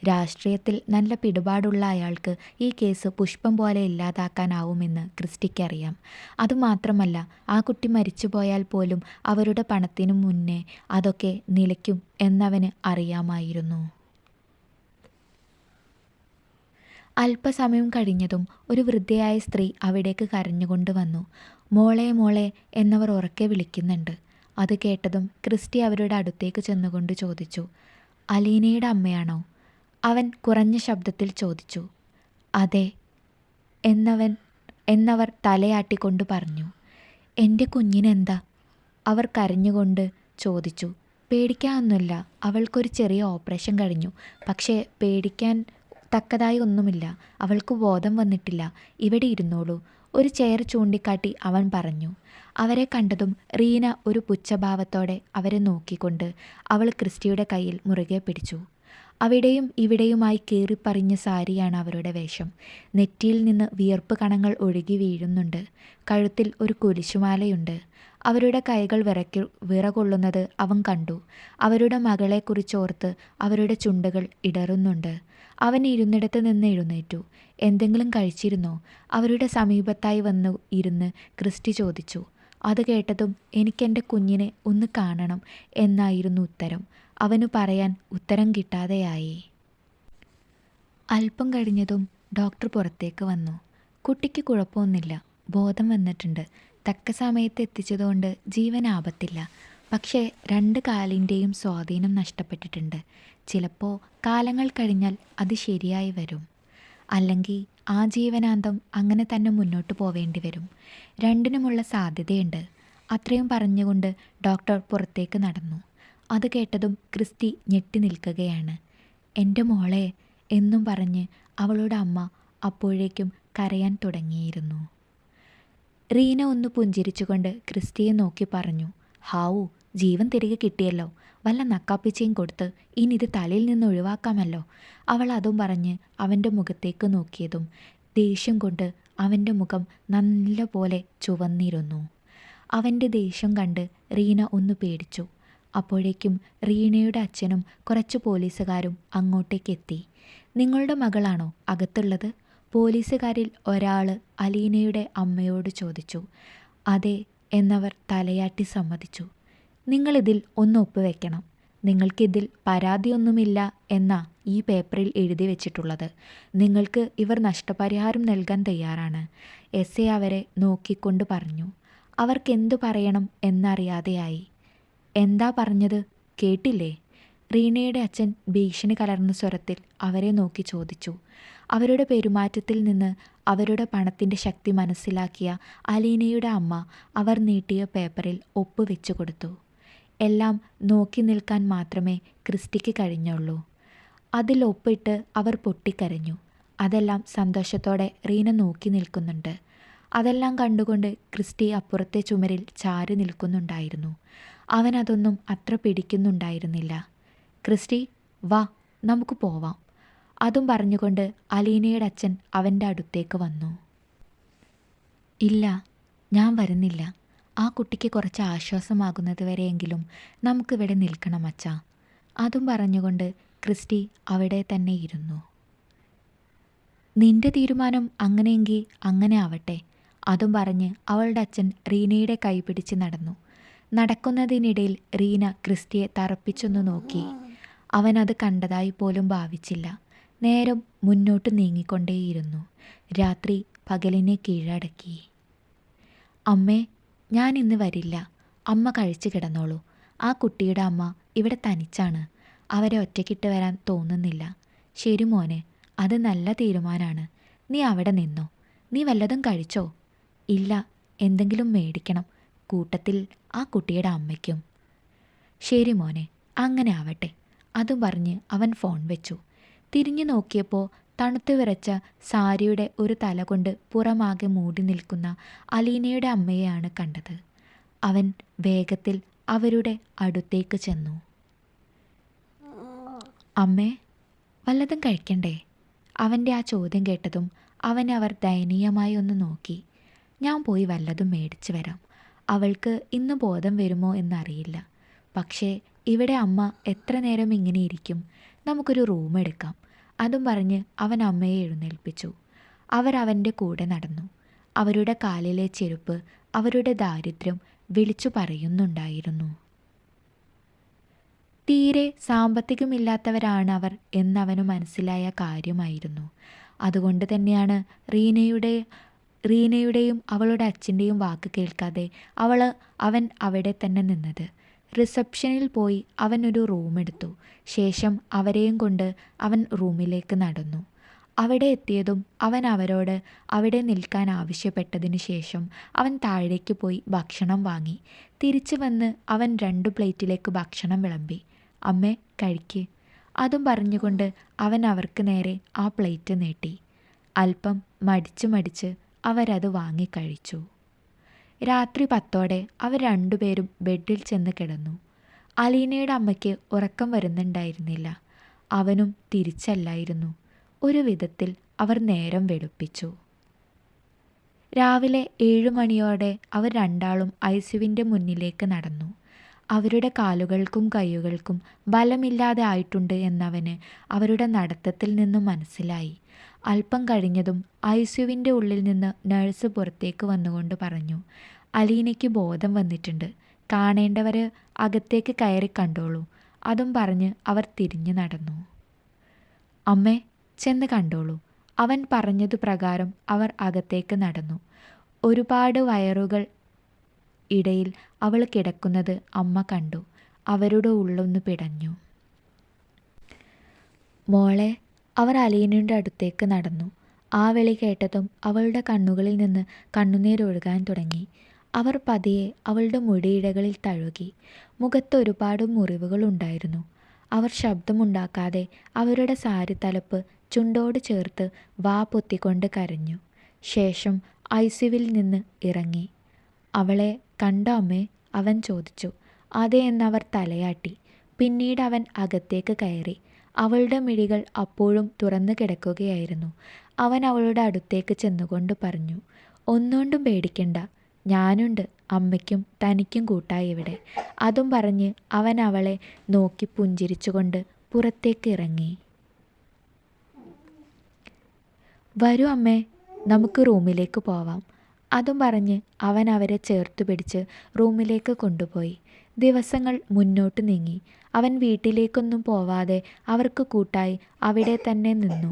രാഷ്ട്രീയത്തിൽ നല്ല പിടിപാടുള്ള അയാൾക്ക് ഈ കേസ് പുഷ്പം പോലെ ഇല്ലാതാക്കാനാവുമെന്ന് ക്രിസ്റ്റിക്കറിയാം. അതുമാത്രമല്ല, ആ കുട്ടി മരിച്ചുപോയാൽ പോലും അവരുടെ പണത്തിനു മുന്നേ അതൊക്കെ നിലയ്ക്കും എന്നവന് അറിയാമായിരുന്നു. അല്പസമയം കഴിഞ്ഞതും ഒരു വൃദ്ധയായ സ്ത്രീ അവിടേക്ക് കരഞ്ഞുകൊണ്ട് വന്നു. മോളെ മോളെ എന്നവർ ഉറക്കെ വിളിക്കുന്നുണ്ട്. അത് കേട്ടതും ക്രിസ്റ്റി അവരുടെ അടുത്തേക്ക് ചെന്നുകൊണ്ട് ചോദിച്ചു. അലീനയുടെ അമ്മയാണോ? അവൻ കുറഞ്ഞ ശബ്ദത്തിൽ ചോദിച്ചു. അതെ എന്നവർ തലയാട്ടിക്കൊണ്ട് പറഞ്ഞു. എൻ്റെ കുഞ്ഞിനെന്താ? അവർ കരഞ്ഞുകൊണ്ട് ചോദിച്ചു. പേടിക്കാനൊന്നുമില്ല, അവൾക്കൊരു ചെറിയ ഓപ്പറേഷൻ കഴിഞ്ഞു. പക്ഷേ പേടിക്കാൻ തക്കതായി ഒന്നുമില്ല. അവൾക്ക് ബോധം വന്നിട്ടില്ല. ഇവിടെ ഇരുന്നോളൂ, ഒരു ചെയർ ചൂണ്ടിക്കാട്ടി അവൻ പറഞ്ഞു. അവരെ കണ്ടതും റീന ഒരു പുച്ഛഭാവത്തോടെ അവരെ നോക്കിക്കൊണ്ട് അവൾ ക്രിസ്റ്റിയുടെ കയ്യിൽ മുറുകെ പിടിച്ചു. അവിടെയും ഇവിടെയുമായി കീറിപ്പറിഞ്ഞ സാരിയാണ് അവരുടെ വേഷം. നെറ്റിയിൽ നിന്ന് വിയർപ്പ് കണങ്ങൾ ഒഴുകി വീഴുന്നുണ്ട്. കഴുത്തിൽ ഒരു കുരിശുമാലയുണ്ട്. അവരുടെ കൈകൾ വിറകൊള്ളുന്നത് അവൻ കണ്ടു. അവരുടെ മകളെക്കുറിച്ചോർത്ത് അവരുടെ ചുണ്ടുകൾ ഇടറുന്നുണ്ട്. അവൻ ഇരുന്നിടത്ത് നിന്ന് എഴുന്നേറ്റു. എന്തെങ്കിലും കഴിച്ചിരുന്നോ? അവരുടെ സമീപത്തായി വന്നു ഇരുന്ന് ക്രിസ്റ്റി ചോദിച്ചു. അത് കേട്ടതും എനിക്കെൻ്റെ കുഞ്ഞിനെ ഒന്ന് കാണണം എന്നായിരുന്നു ഉത്തരം. അവന് പറയാൻ ഉത്തരം കിട്ടാതെയായി. അല്പം കഴിഞ്ഞതും ഡോക്ടർ പുറത്തേക്ക് വന്നു. കുട്ടിക്ക് കുഴപ്പമൊന്നുമില്ല, ബോധം വന്നിട്ടുണ്ട്. തക്ക സമയത്ത് എത്തിച്ചതുകൊണ്ട് ജീവൻ ആപത്തില്ല. പക്ഷേ 2 കാലിൻ്റെയും സ്വാധീനം നഷ്ടപ്പെട്ടിട്ടുണ്ട്. ചിലപ്പോൾ കാലങ്ങൾ കഴിഞ്ഞാൽ അത് ശരിയായി വരും. അല്ലെങ്കിൽ ആജീവനാന്തം അങ്ങനെ തന്നെ മുന്നോട്ട് പോവേണ്ടി വരും. രണ്ടിനുമുള്ള സാധ്യതയുണ്ട്. അത്രയും പറഞ്ഞുകൊണ്ട് ഡോക്ടർ പുറത്തേക്ക് നടന്നു. അത് കേട്ടതും ക്രിസ്റ്റി ഞെട്ടി നിൽക്കുകയാണ്. എൻ്റെ മോളെ എന്നും പറഞ്ഞ് അവളുടെ അമ്മ അപ്പോഴേക്കും കരയാൻ തുടങ്ങിയിരുന്നു. റീന ഒന്ന് പുഞ്ചിരിച്ചുകൊണ്ട് ക്രിസ്റ്റിയെ നോക്കി പറഞ്ഞു. ഹാവു, ജീവൻ തിരികെ കിട്ടിയല്ലോ. വല്ല നക്കാപ്പിച്ചയും കൊടുത്ത് ഇനി ഇത് തലയിൽ നിന്ന് ഒഴിവാക്കാമല്ലോ. അവൾ അതും പറഞ്ഞ് അവൻ്റെ മുഖത്തേക്ക് നോക്കിയതും ദേഷ്യം കൊണ്ട് അവൻ്റെ മുഖം നല്ല പോലെ ചുവന്നിരുന്നു. അവൻ്റെ ദേഷ്യം കണ്ട് റീന ഒന്ന് പേടിച്ചു. അപ്പോഴേക്കും റീനയുടെ അച്ഛനും കുറച്ച് പോലീസുകാരും അങ്ങോട്ടേക്കെത്തി. നിങ്ങളുടെ മകളാണോ അകത്തുള്ളത്? പോലീസുകാരിൽ ഒരാൾ അലീനയുടെ അമ്മയോട് ചോദിച്ചു. അതെ എന്നവർ തലയാട്ടി സമ്മതിച്ചു. നിങ്ങളിതിൽ ഒന്ന് ഒപ്പുവെക്കണം. നിങ്ങൾക്കിതിൽ പരാതിയൊന്നുമില്ല എന്നാ ഈ പേപ്പറിൽ എഴുതി വെച്ചിട്ടുള്ളത്. നിങ്ങൾക്ക് ഇവർ നഷ്ടപരിഹാരം നൽകാൻ തയ്യാറാണ്. എസ് ഐ അവരെ നോക്കിക്കൊണ്ട് പറഞ്ഞു. അവർക്കെന്തു പറയണം എന്നറിയാതെയായി. എന്താ പറഞ്ഞത് കേട്ടില്ലേ? റീനയുടെ അച്ഛൻ ഭീഷണി കലർന്ന സ്വരത്തിൽ അവരെ നോക്കി ചോദിച്ചു. അവരുടെ പെരുമാറ്റത്തിൽ നിന്ന് അവരുടെ പണത്തിൻ്റെ ശക്തി മനസ്സിലാക്കിയ അലീനയുടെ അമ്മ അവർ നീട്ടിയ പേപ്പറിൽ ഒപ്പുവെച്ചു കൊടുത്തു. എല്ലാം നോക്കി നിൽക്കാൻ മാത്രമേ ക്രിസ്റ്റിക്ക് കഴിഞ്ഞുള്ളൂ. അതിൽ ഒപ്പിട്ട് അവർ പൊട്ടിക്കരഞ്ഞു. അതെല്ലാം സന്തോഷത്തോടെ റീന നോക്കി നിൽക്കുന്നുണ്ട്. അതെല്ലാം കണ്ടുകൊണ്ട് ക്രിസ്റ്റി അപ്പുറത്തെ ചുമരിൽ ചാരി നിൽക്കുന്നുണ്ടായിരുന്നു. അവനതൊന്നും അത്ര പിടിക്കുന്നുണ്ടായിരുന്നില്ല. ക്രിസ്റ്റി, വാ നമുക്ക് പോവാം. അതും പറഞ്ഞുകൊണ്ട് അലീനയുടെ അച്ഛൻ അവൻ്റെ അടുത്തേക്ക് വന്നു. ഇല്ല, ഞാൻ വരുന്നില്ല. ആ കുട്ടിക്ക് കുറച്ച് ആശ്വാസമാകുന്നത് വരെയെങ്കിലും നമുക്കിവിടെ നിൽക്കണം അച്ഛാ. അതും പറഞ്ഞുകൊണ്ട് ക്രിസ്റ്റി അവിടെ തന്നെ ഇരുന്നു. നിന്റെ തീരുമാനം അങ്ങനെയെങ്കിൽ അങ്ങനെ ആവട്ടെ. അതും പറഞ്ഞ് അവളുടെ അച്ഛൻ റീനയുടെ കൈ പിടിച്ച് നടന്നു. നടക്കുന്നതിനിടയിൽ റീന ക്രിസ്റ്റിയെ തറപ്പിച്ചൊന്നു നോക്കി. അവനത് കണ്ടതായി പോലും ഭാവിച്ചില്ല. നേരം മുന്നോട്ട് നീങ്ങിക്കൊണ്ടേയിരുന്നു. രാത്രി പകലിനെ കീഴടക്കി. അമ്മേ, ഞാൻ ഇന്ന് വരില്ല. അമ്മ കഴിച്ചു കിടന്നോളൂ. ആ കുട്ടിയുടെ അമ്മ ഇവിടെ തനിച്ചാണ്. അവരെ ഒറ്റയ്ക്കിട്ട് വരാൻ തോന്നുന്നില്ല. ശരി മോനെ, അത് നല്ല തീരുമാനമാണ്. നീ അവിടെ നിന്നോ. നീ വല്ലതും കഴിച്ചോ? ഇല്ല, എന്തെങ്കിലും മേടിക്കണം. കൂട്ടത്തിൽ ആ കുട്ടിയുടെ അമ്മയ്ക്കും. ശരി മോനെ, അങ്ങനെ ആവട്ടെ. അതും പറഞ്ഞ് അവൻ ഫോൺ വെച്ചു. തിരിഞ്ഞു നോക്കിയപ്പോൾ തണുത്തു വിറച്ച സാരിയുടെ ഒരു തല കൊണ്ട് പുറമാകെ മൂടി നിൽക്കുന്ന അലീനയുടെ അമ്മയെയാണ് കണ്ടത്. അവൻ വേഗത്തിൽ അവരുടെ അടുത്തേക്ക് ചെന്നു. അമ്മേ, വല്ലതും കഴിക്കണ്ടേ? അവൻ്റെ ആ ചോദ്യം കേട്ടതും അവർ ദയനീയമായി ഒന്ന് നോക്കി. ഞാൻ പോയി വല്ലതും മേടിച്ചു വരാം. അവൾക്ക് ഇന്ന് ബോധം വരുമോ എന്നറിയില്ല. പക്ഷേ ഇവിടെ അമ്മ എത്ര നേരം ഇങ്ങനെ ഇരിക്കും? നമുക്കൊരു റൂം എടുക്കാം. അതും പറഞ്ഞ് അവൻ അമ്മയെ എഴുന്നേൽപ്പിച്ചു. അവൻ്റെ കൂടെ നടന്നു. അവരുടെ കാലിലെ ചെരുപ്പ് അവരുടെ ദാരിദ്ര്യം വിളിച്ചു പറയുന്നുണ്ടായിരുന്നു. തീരെ സാമ്പത്തികമില്ലാത്തവരാണ് അവർ എന്നവന് മനസ്സിലായ കാര്യമായിരുന്നു. അതുകൊണ്ട് തന്നെയാണ് റീനയുടെയും അവളുടെ അച്ഛൻ്റെയും വാക്ക് കേൾക്കാതെ അവൻ അവിടെ തന്നെ നിന്നത്. റിസപ്ഷനിൽ പോയി അവൻ ഒരു റൂം എടുത്തു. ശേഷം അവരെയും കൊണ്ട് അവൻ റൂമിലേക്ക് നടന്നു. അവിടെ എത്തിയതും അവൻ അവരോട് അവിടെ നിൽക്കാൻ ആവശ്യപ്പെട്ടതിനു ശേഷം അവൻ താഴേക്ക് പോയി ഭക്ഷണം വാങ്ങി. തിരിച്ചു വന്ന് അവൻ 2 പ്ലേറ്റിലേക്ക് ഭക്ഷണം വിളമ്പി. അമ്മേ, കഴിക്ക്. അതും പറഞ്ഞുകൊണ്ട് അവൻ അവർക്ക് നേരെ ആ പ്ലേറ്റ് നീട്ടി. അല്പം മടിച്ച് അവരത് വാങ്ങിക്കഴിച്ചു. രാത്രി 10ഓടെ അവർ രണ്ടുപേരും ബെഡിൽ ചെന്ന് കിടന്നു. അലീനയുടെ അമ്മയ്ക്ക് ഉറക്കം വരുന്നുണ്ടായിരുന്നില്ല. അവനും തിരിച്ചല്ലായിരുന്നു. ഒരു വിധത്തിൽ അവർ നേരം വെളുപ്പിച്ചു. രാവിലെ 7 മണിയോടെ അവർ രണ്ടാളും ഐസിയുവിൻ്റെ മുന്നിലേക്ക് നടന്നു. അവരുടെ കാലുകൾക്കും കൈകൾക്കും ബലമില്ലാതെ ആയിട്ടുണ്ട് എന്നവന് അവരുടെ നടത്തത്തിൽ നിന്നും മനസ്സിലായി. അല്പം കഴിഞ്ഞതും ഐസിയുവിൻ്റെ ഉള്ളിൽ നിന്ന് നഴ്സ് പുറത്തേക്ക് വന്നുകൊണ്ട് പറഞ്ഞു, അലീനയ്ക്ക് ബോധം വന്നിട്ടുണ്ട്. കാണേണ്ടവർ അകത്തേക്ക് കയറി കണ്ടോളൂ. അതും പറഞ്ഞ് അവർ തിരിഞ്ഞു നടന്നു. അമ്മേ, ചെന്ന് കണ്ടോളൂ. അവൻ പറഞ്ഞതു പ്രകാരം അവർ അകത്തേക്ക് നടന്നു. ഒരുപാട് വയറുകൾ ഇടയിൽ അവൾ കിടക്കുന്നത് അമ്മ കണ്ടു. അവരുടെ ഉള്ളൊന്ന് പിടഞ്ഞു. മോളെ, അവർ അലീനയുടെ അടുത്തേക്ക് നടന്നു. ആ വിളി കേട്ടതും അവളുടെ കണ്ണുകളിൽ നിന്ന് കണ്ണുനീരൊഴുകാൻ തുടങ്ങി. അവർ പതിയെ അവളുടെ മുടിയിഴകളിൽ തഴുകി. മുഖത്ത് ഒരുപാട് മുറിവുകളുണ്ടായിരുന്നു. അവർ ശബ്ദമുണ്ടാക്കാതെ അവരുടെ സാരി തലപ്പ് ചുണ്ടോട് ചേർത്ത് വാ പൊത്തിക്കൊണ്ട് കരഞ്ഞു. ശേഷം ഐസിയുവിൽ നിന്ന് ഇറങ്ങി. അവളെ കണ്ടോ അമ്മേ? അവൻ ചോദിച്ചു. അതെ എന്നവർ തലയാട്ടി. പിന്നീട് അവൻ അകത്തേക്ക് കയറി. അവളുടെ മിഴികൾ അപ്പോഴും തുറന്നു കിടക്കുകയായിരുന്നു. അവൻ അവളുടെ അടുത്തേക്ക് ചെന്നുകൊണ്ട് പറഞ്ഞു, ഒന്നുകൊണ്ടും പേടിക്കണ്ട, ഞാനുണ്ട്, അമ്മയ്ക്കും തനിക്കും കൂട്ടായി ഇവിടെ. അതും പറഞ്ഞ് അവൻ അവളെ നോക്കി പുഞ്ചിരിച്ചുകൊണ്ട് പുറത്തേക്ക് ഇറങ്ങി. വരൂ അമ്മേ, നമുക്ക് റൂമിലേക്ക് പോവാം. അതും പറഞ്ഞ് അവൻ അവരെ ചേർത്ത് പിടിച്ച് റൂമിലേക്ക് കൊണ്ടുപോയി. ദിവസങ്ങൾ മുന്നോട്ട് നീങ്ങി. അവൻ വീട്ടിലേക്കൊന്നും പോവാതെ അവർക്ക് കൂട്ടായി അവിടെ തന്നെ നിന്നു.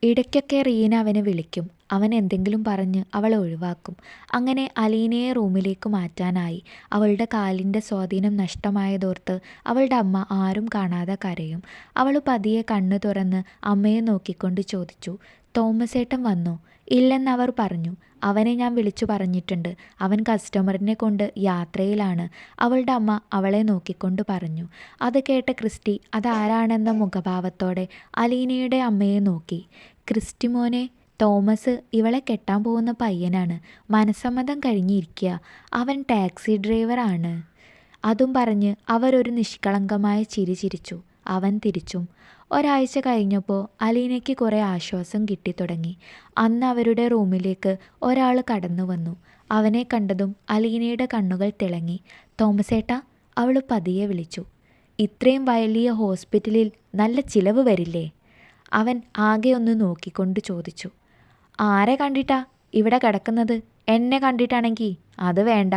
ഇടയ്ക്കൊക്കെ റീന അവനെ വിളിക്കും. അവൻ എന്തെങ്കിലും പറഞ്ഞ് അവളെ ഒഴിവാക്കും. അങ്ങനെ അലീനയെ റൂമിലേക്ക് മാറ്റാനായി. അവളുടെ കാലിൻ്റെ സ്വാധീനം നഷ്ടമായതോർത്ത് അവളുടെ അമ്മ ആരും കാണാതെ കരയും. അവൾ പതിയെ കണ്ണു തുറന്ന് അമ്മയെ നോക്കിക്കൊണ്ട് ചോദിച്ചു, തോമസേട്ടൻ വന്നോ? ഇല്ലെന്നവർ പറഞ്ഞു. അവനെ ഞാൻ വിളിച്ചു പറഞ്ഞിട്ടുണ്ട്. അവൻ കസ്റ്റമറിനെ കൊണ്ട് യാത്രയിലാണ്. അവളുടെ അമ്മ അവളെ നോക്കിക്കൊണ്ട് പറഞ്ഞു. അത് കേട്ട ക്രിസ്റ്റി അതാരാണെന്ന മുഖഭാവത്തോടെ അലീനയുടെ അമ്മയെ നോക്കി. ക്രിസ്റ്റി മോനെ, തോമസ് ഇവളെ കെട്ടാൻ പോകുന്ന പയ്യനാണ്. മനസ്സമ്മതം കഴിഞ്ഞിരിക്കുക. അവൻ ടാക്സി ഡ്രൈവറാണ്. അതും പറഞ്ഞ് അവരൊരു നിഷ്കളങ്കമായ ചിരി ചിരിച്ചു. അവൻ തിരിച്ചും. ഒരാഴ്ച കഴിഞ്ഞപ്പോൾ അലീനയ്ക്ക് കുറേ ആശ്വാസം കിട്ടിത്തുടങ്ങി. അന്ന് അവരുടെ റൂമിലേക്ക് ഒരാൾ കടന്നു വന്നു. അവനെ കണ്ടതും അലീനയുടെ കണ്ണുകൾ തിളങ്ങി. തോമസേട്ടാ, അവൾ പതിയെ വിളിച്ചു. ഇത്രയും വലിയ ഹോസ്പിറ്റലിൽ നല്ല ചിലവ് വരില്ലേ? അവൻ ആകെ ഒന്ന് നോക്കിക്കൊണ്ട് ചോദിച്ചു. ആരെ കണ്ടിട്ടാ ഇവിടെ കിടക്കുന്നത്? എന്നെ കണ്ടിട്ടാണെങ്കിൽ അത് വേണ്ട.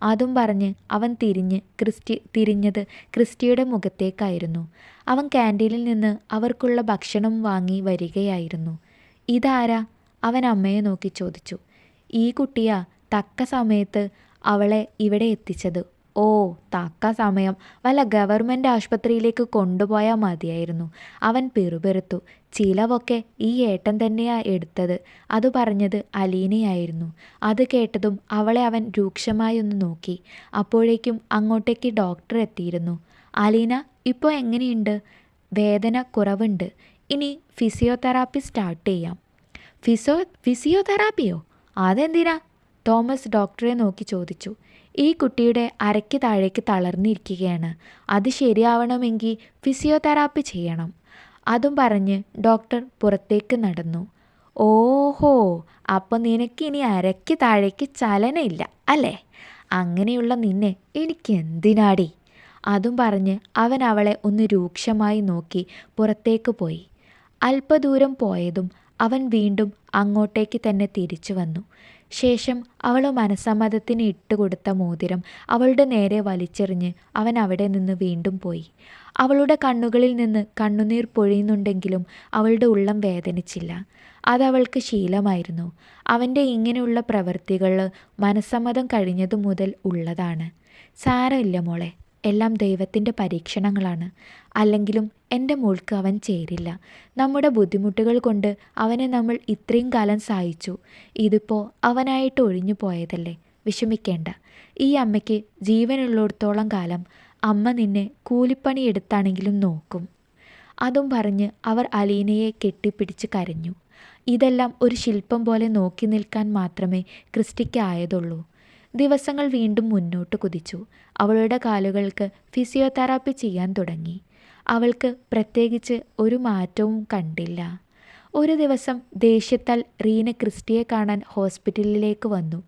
അതും പറഞ്ഞ് അവൻ തിരിഞ്ഞത് ക്രിസ്റ്റിയുടെ മുഖത്തേക്കായിരുന്നു. അവൻ ക്യാൻറ്റീനിൽ നിന്ന് അവർക്കുള്ള ഭക്ഷണം വാങ്ങി വരികയായിരുന്നു. ഇതാരാ? അവൻ അമ്മയെ നോക്കി ചോദിച്ചു. ഈ കുട്ടിയാ തക്ക സമയത്ത് അവളെ ഇവിടെ എത്തിച്ചത്. ഓ, തക്ക സമയം. വല്ല ഗവൺമെൻറ് ആശുപത്രിയിലേക്ക് കൊണ്ടുപോയാൽ മതിയായിരുന്നു. അവൻ പിറുപിറുത്തു. ചിലവൊക്കെ ഈ ഏട്ടൻ തന്നെയാ എടുത്തത്. അത് പറഞ്ഞത് അലീനയായിരുന്നു. അത് കേട്ടതും അവളെ അവൻ രൂക്ഷമായി ഒന്ന് നോക്കി. അപ്പോഴേക്കും അങ്ങോട്ടേക്ക് ഡോക്ടർ എത്തിയിരുന്നു. അലീന, ഇപ്പോൾ എങ്ങനെയുണ്ട്? വേദന കുറവുണ്ട്. ഇനി ഫിസിയോതെറാപ്പി സ്റ്റാർട്ട് ചെയ്യാം. ഫിസിയോതെറാപ്പിയോ? അതെന്തിനാ? തോമസ് ഡോക്ടറെ നോക്കി ചോദിച്ചു. ഈ കുട്ടിയുടെ അരയ്ക്ക് താഴേക്ക് തളർന്നിരിക്കുകയാണ്. അത് ശരിയാവണമെങ്കിൽ ഫിസിയോതെറാപ്പി ചെയ്യണം. അതും പറഞ്ഞ് ഡോക്ടർ പുറത്തേക്ക് നടന്നു. ഓഹോ, അപ്പോൾ നിനക്കിനി അരയ്ക്ക് താഴേക്ക് ചലനമില്ല അല്ലേ? അങ്ങനെയുള്ള നിന്നെ എനിക്ക് എന്തിനാടി? അതും പറഞ്ഞ് അവൻ അവളെ ഒന്ന് രൂക്ഷമായി നോക്കി പുറത്തേക്ക് പോയി. അല്പദൂരം പോയതും അവൻ വീണ്ടും അങ്ങോട്ടേക്ക് തന്നെ തിരിച്ചു വന്നു. ശേഷം അവൾ മനസ്സമ്മതത്തിന് ഇട്ടുകൊടുത്ത മോതിരം അവളുടെ നേരെ വലിച്ചെറിഞ്ഞ് അവൻ അവിടെ നിന്ന് വീണ്ടും പോയി. അവളുടെ കണ്ണുകളിൽ നിന്ന് കണ്ണുനീർ പൊഴിയുന്നുണ്ടെങ്കിലും അവളുടെ ഉള്ളം വേദനിച്ചില്ല. അതവൾക്ക് ശീലമായിരുന്നു. അവൻ്റെ ഇങ്ങനെയുള്ള പ്രവൃത്തികൾ മനസ്സമ്മതം കഴിഞ്ഞതു മുതൽ ഉള്ളതാണ്. സാരമില്ല മോളെ, എല്ലാം ദൈവത്തിൻ്റെ പരീക്ഷണങ്ങളാണ്. അല്ലെങ്കിലും എൻ്റെ മോൾക്ക് അവൻ ചേരില്ല. നമ്മുടെ ബുദ്ധിമുട്ടുകൾ കൊണ്ട് അവനെ നമ്മൾ ഇത്രയും കാലം സഹായിച്ചു. ഇതിപ്പോൾ അവനായിട്ട് ഒഴിഞ്ഞു പോയതല്ലേ. വിഷമിക്കേണ്ട. ഈ അമ്മയ്ക്ക് ജീവനുള്ളിടത്തോളം കാലം അമ്മ നിന്നെ കൂലിപ്പണി എടുത്താണെങ്കിലും നോക്കും. അതും പറഞ്ഞ് അവർ അലീനയെ കെട്ടിപ്പിടിച്ച് കരഞ്ഞു. ഇതെല്ലാം ഒരു ശില്പം പോലെ നോക്കി നിൽക്കാൻ മാത്രമേ ക്രിസ്റ്റിക്ക് ആയതുള്ളൂ. ദിവസങ്ങൾ വീണ്ടും മുന്നോട്ട് കുതിച്ചു. അവളുടെ കാലുകൾക്ക് ഫിസിയോതെറാപ്പി ചെയ്യാൻ തുടങ്ങി. അവൾക്ക് പ്രത്യേകിച്ച് ഒരു മാറ്റവും കണ്ടില്ല. ഒരു ദിവസം ദേഷ്യത്താൽ റീന ക്രിസ്റ്റിയെ കാണാൻ ഹോസ്പിറ്റലിലേക്ക് വന്നു.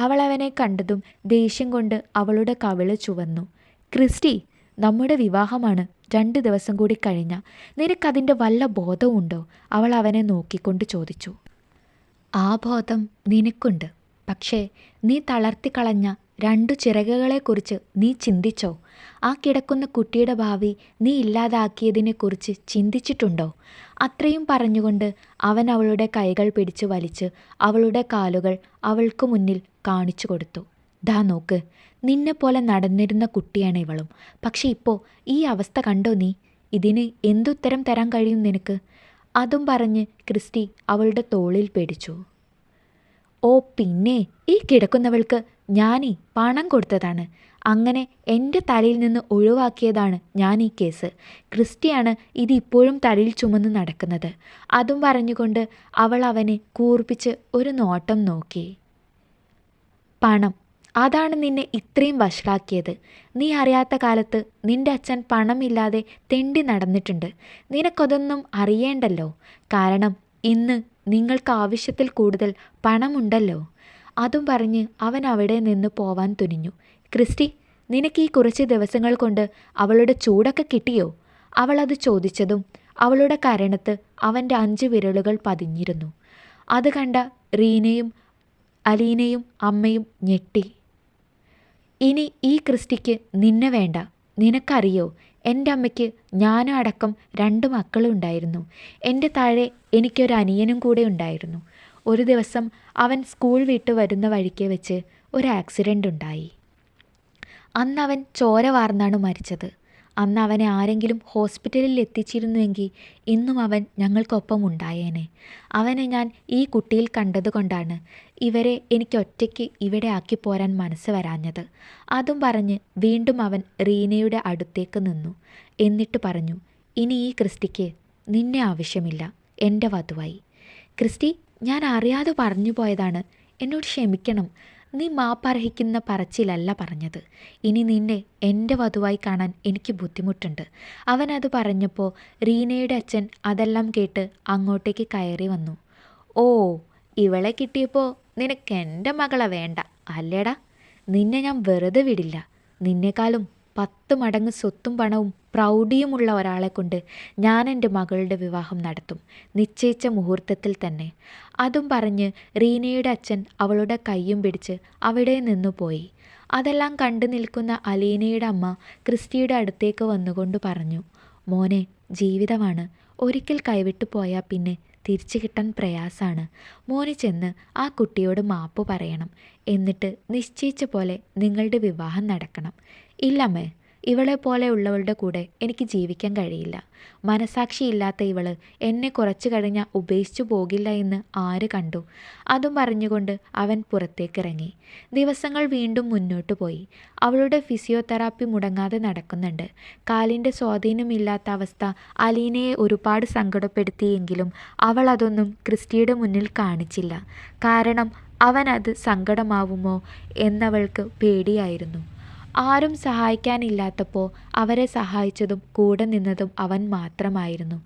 അവൾ അവനെ കണ്ടതും ദേഷ്യം കൊണ്ട് അവളുടെ കവിള് ചുവന്നു. ക്രിസ്റ്റി, നമ്മുടെ വിവാഹമാണ് 2 ദിവസം കൂടി കഴിഞ്ഞ. നിനക്കതിൻ്റെ വല്ല ബോധവുമുണ്ടോ? അവൾ അവനെ നോക്കിക്കൊണ്ട് ചോദിച്ചു. ആ ബോധം നിനക്കുണ്ട്. പക്ഷേ നീ തളർത്തിക്കളഞ്ഞ 2 ചിറകുകളെക്കുറിച്ച് നീ ചിന്തിച്ചോ? ആ കിടക്കുന്ന കുട്ടിയുടെ ഭാവി നീ ഇല്ലാതാക്കിയതിനെക്കുറിച്ച് ചിന്തിച്ചിട്ടുണ്ടോ? അത്രയും പറഞ്ഞുകൊണ്ട് അവൻ അവളുടെ കൈകൾ പിടിച്ച് വലിച്ച് അവളുടെ കാലുകൾ അവൾക്ക് മുന്നിൽ കാണിച്ചു കൊടുത്തു. ദാ നോക്ക്, നിന്നെപ്പോലെ നടന്നിരുന്ന കുട്ടിയാണ് ഇവളും. പക്ഷെ ഇപ്പോൾ ഈ അവസ്ഥ കണ്ടോ നീ? ഇതിന് എന്തുത്തരം തരാൻ കഴിയും നിനക്ക്? അതും പറഞ്ഞ് ക്രിസ്റ്റി അവളുടെ തോളിൽ പിടിച്ചു. ഓ പിന്നെ, ഈ കിടക്കുന്നവൾക്ക് ഞാനീ പണം കൊടുത്തതാണ്. അങ്ങനെ എൻ്റെ തലയിൽ നിന്ന് ഒഴിവാക്കിയതാണ് ഞാൻ ഈ കേസ്. ക്രിസ്റ്റിയാണ് ഇത് ഇപ്പോഴും തലയിൽ ചുമന്ന് നടക്കുന്നത്. അതും പറഞ്ഞുകൊണ്ട് അവൾ അവനെ കൂർപ്പിച്ച് ഒരു നോട്ടം നോക്കി. പണം, അതാണ് നിന്നെ ഇത്രയും വഷളാക്കിയത്. നീ അറിയാത്ത കാലത്ത് നിന്റെ അച്ഛൻ പണമില്ലാതെ തെണ്ടി നടന്നിട്ടുണ്ട്. നിനക്കതൊന്നും അറിയേണ്ടല്ലോ. കാരണം ഇന്ന് നിങ്ങൾക്ക് ആവശ്യത്തിൽ കൂടുതൽ പണമുണ്ടല്ലോ. അതും പറഞ്ഞ് അവൻ അവിടെ നിന്ന് പോവാൻ തുനിഞ്ഞു. ക്രിസ്റ്റി, നിനക്ക് ഈ കുറച്ച് ദിവസങ്ങൾ കൊണ്ട് അവളുടെ ചൂടൊക്കെ കിട്ടിയോ? അവൾ അത് ചോദിച്ചതും അവളുടെ കരണത്ത് അവൻ്റെ 5 വിരലുകൾ പതിഞ്ഞിരുന്നു. അത് കണ്ട റീനയും അലീനയും അമ്മയും ഞെട്ടി. ഇനി ഈ ക്രിസ്റ്റിക്ക് നിന്നെ വേണ്ട. നിനക്കറിയോ, എൻ്റെ അമ്മയ്ക്ക് ഞാനും അടക്കം 2 മക്കളുണ്ടായിരുന്നു. എൻ്റെ താഴെ എനിക്കൊരു അനിയനും കൂടെ ഉണ്ടായിരുന്നു. ഒരു ദിവസം അവൻ സ്കൂൾ വിട്ട് വരുന്ന വഴിക്ക് വെച്ച് ഒരു ആക്സിഡൻ്റ് ഉണ്ടായി. അന്നവൻ ചോര വാർന്നാണ് മരിച്ചത്. അന്ന് അവനെ ആരെങ്കിലും ഹോസ്പിറ്റലിൽ എത്തിച്ചിരുന്നുവെങ്കിൽ ഇന്നും അവൻ ഞങ്ങൾക്കൊപ്പം ഉണ്ടായേനെ. അവനെ ഞാൻ ഈ കുട്ടിയിൽ കണ്ടതുകൊണ്ടാണ് ഇവരെ എനിക്ക് ഒറ്റയ്ക്ക് ഇവിടെ ആക്കി പോരാൻ മനസ്സ് വരാഞ്ഞത്. അതും പറഞ്ഞ് വീണ്ടും അവൻ റീനയുടെ അടുത്തേക്ക് നിന്നു. എന്നിട്ട് പറഞ്ഞു, ഇനി ഈ ക്രിസ്റ്റിക്ക് നിന്നെ ആവശ്യമില്ല, എൻ്റെ വധുവായി. ക്രിസ്റ്റി, ഞാൻ അറിയാതെ പറഞ്ഞു പോയതാണ്. എന്നോട് ക്ഷമിക്കണം. നീ മാപ്പർഹിക്കുന്ന പറച്ചിലല്ല പറഞ്ഞത്. ഇനി നിന്നെ എൻ്റെ വധുവായി കാണാൻ എനിക്ക് ബുദ്ധിമുട്ടുണ്ട്. അവനത് പറഞ്ഞപ്പോൾ റീനയുടെ അച്ഛൻ അതെല്ലാം കേട്ട് അങ്ങോട്ടേക്ക് കയറി വന്നു. ഓ, ഇവളെ കിട്ടിയപ്പോൾ നിനക്ക് എൻ്റെ മകളെ വേണ്ട അല്ലേടാ? നിന്നെ ഞാൻ വെറുതെ വിടില്ല. നിന്നേക്കാളും 10 മടങ്ങ് സ്വത്തും പണവും പ്രൗഢിയുമുള്ള ഒരാളെ കൊണ്ട് ഞാൻ എൻ്റെ മകളുടെ വിവാഹം നടത്തും, നിശ്ചയിച്ച മുഹൂർത്തത്തിൽ തന്നെ. അതും പറഞ്ഞ് റീനയുടെ അച്ഛൻ അവളുടെ കൈയും പിടിച്ച് അവിടെ നിന്നു പോയി. അതെല്ലാം കണ്ടു നിൽക്കുന്ന അലീനയുടെ അമ്മ ക്രിസ്റ്റിയുടെ അടുത്തേക്ക് വന്നുകൊണ്ട് പറഞ്ഞു, മോനെ, ജീവിതമാണ്. ഒരിക്കൽ കൈവിട്ടു പോയാൽ പിന്നെ തിരിച്ചു കിട്ടാൻ പ്രയാസാണ്. മോന് ചെന്ന് ആ കുട്ടിയോട് മാപ്പ് പറയണം. എന്നിട്ട് നിശ്ചയിച്ച പോലെ നിങ്ങളുടെ വിവാഹം നടക്കണം. ഇല്ലമ്മേ, ഇവളെപ്പോലെ ഉള്ളവളുടെ കൂടെ എനിക്ക് ജീവിക്കാൻ കഴിയില്ല. മനസാക്ഷിയില്ലാത്ത ഇവള് എന്നെ കുറച്ചു കഴിഞ്ഞാൽ ഉപേക്ഷിച്ചു പോകില്ല എന്ന് ആര് കണ്ടു? അതും പറഞ്ഞുകൊണ്ട് അവൻ പുറത്തേക്കിറങ്ങി. ദിവസങ്ങൾ വീണ്ടും മുന്നോട്ടു പോയി. അവളുടെ ഫിസിയോതെറാപ്പി മുടങ്ങാതെ നടക്കുന്നുണ്ട്. കാലിൻ്റെ സ്വാധീനമില്ലാത്ത അവസ്ഥ അലീനയെ ഒരുപാട് സങ്കടപ്പെടുത്തിയെങ്കിലും അവൾ അതൊന്നും ക്രിസ്റ്റിയുടെ മുന്നിൽ കാണിച്ചില്ല. കാരണം അവൻ അത് സങ്കടമാവുമോ എന്നവൾക്ക് പേടിയായിരുന്നു. ആരും സഹായിക്കാനില്ലാത്തപ്പോൾ അവരെ സഹായിച്ചതും കൂടെ നിന്നതും അവൻ മാത്രമായിരുന്നു.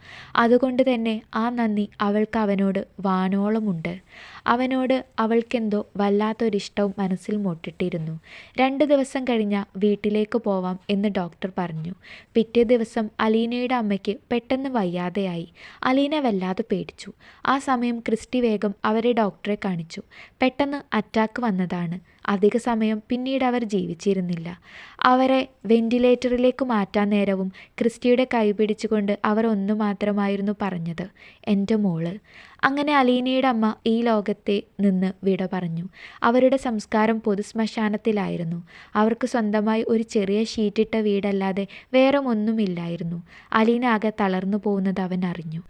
അതുകൊണ്ട് തന്നെ ആ നന്ദി അവൾക്ക് അവനോട് വാനോളമുണ്ട്. അവനോട് അവൾക്കെന്തോ വല്ലാത്തൊരിഷ്ടവും മനസ്സിൽ മുട്ടിട്ടിരുന്നു. 2 ദിവസം കഴിഞ്ഞാൽ വീട്ടിലേക്ക് പോവാം എന്ന് ഡോക്ടർ പറഞ്ഞു. പിറ്റേ ദിവസം അലീനയുടെ അമ്മയ്ക്ക് പെട്ടെന്ന് വയ്യാതെയായി. അലീന വല്ലാതെ പേടിച്ചു. ആ സമയം ക്രിസ്റ്റി വേഗം അവരെ ഡോക്ടറെ കാണിച്ചു. പെട്ടെന്ന് അറ്റാക്ക് വന്നതാണ്. അധിക സമയം പിന്നീട് അവർ ജീവിച്ചിരുന്നില്ല. അവരെ വെന്റിലേറ്ററിലേക്ക് മാറ്റാൻ നേരവും ക്രിസ്റ്റിയുടെ കൈ പിടിച്ചുകൊണ്ട് അവർ ഒന്നു മാത്രമായിരുന്നു പറഞ്ഞത്, എൻ്റെ മോള്. അങ്ങനെ അലീനയുടെ അമ്മ ഈ ലോകത്തെ നിന്ന് വിട പറഞ്ഞു. അവരുടെ സംസ്കാരം പൊതുശ്മശാനത്തിലായിരുന്നു. അവർക്ക് സ്വന്തമായി ഒരു ചെറിയ ഷീറ്റിട്ട വീടല്ലാതെ വേറെ ഒന്നുമില്ലായിരുന്നു. അലീന ആകെ തളർന്നു പോകുന്നത് അവൻ അറിഞ്ഞു.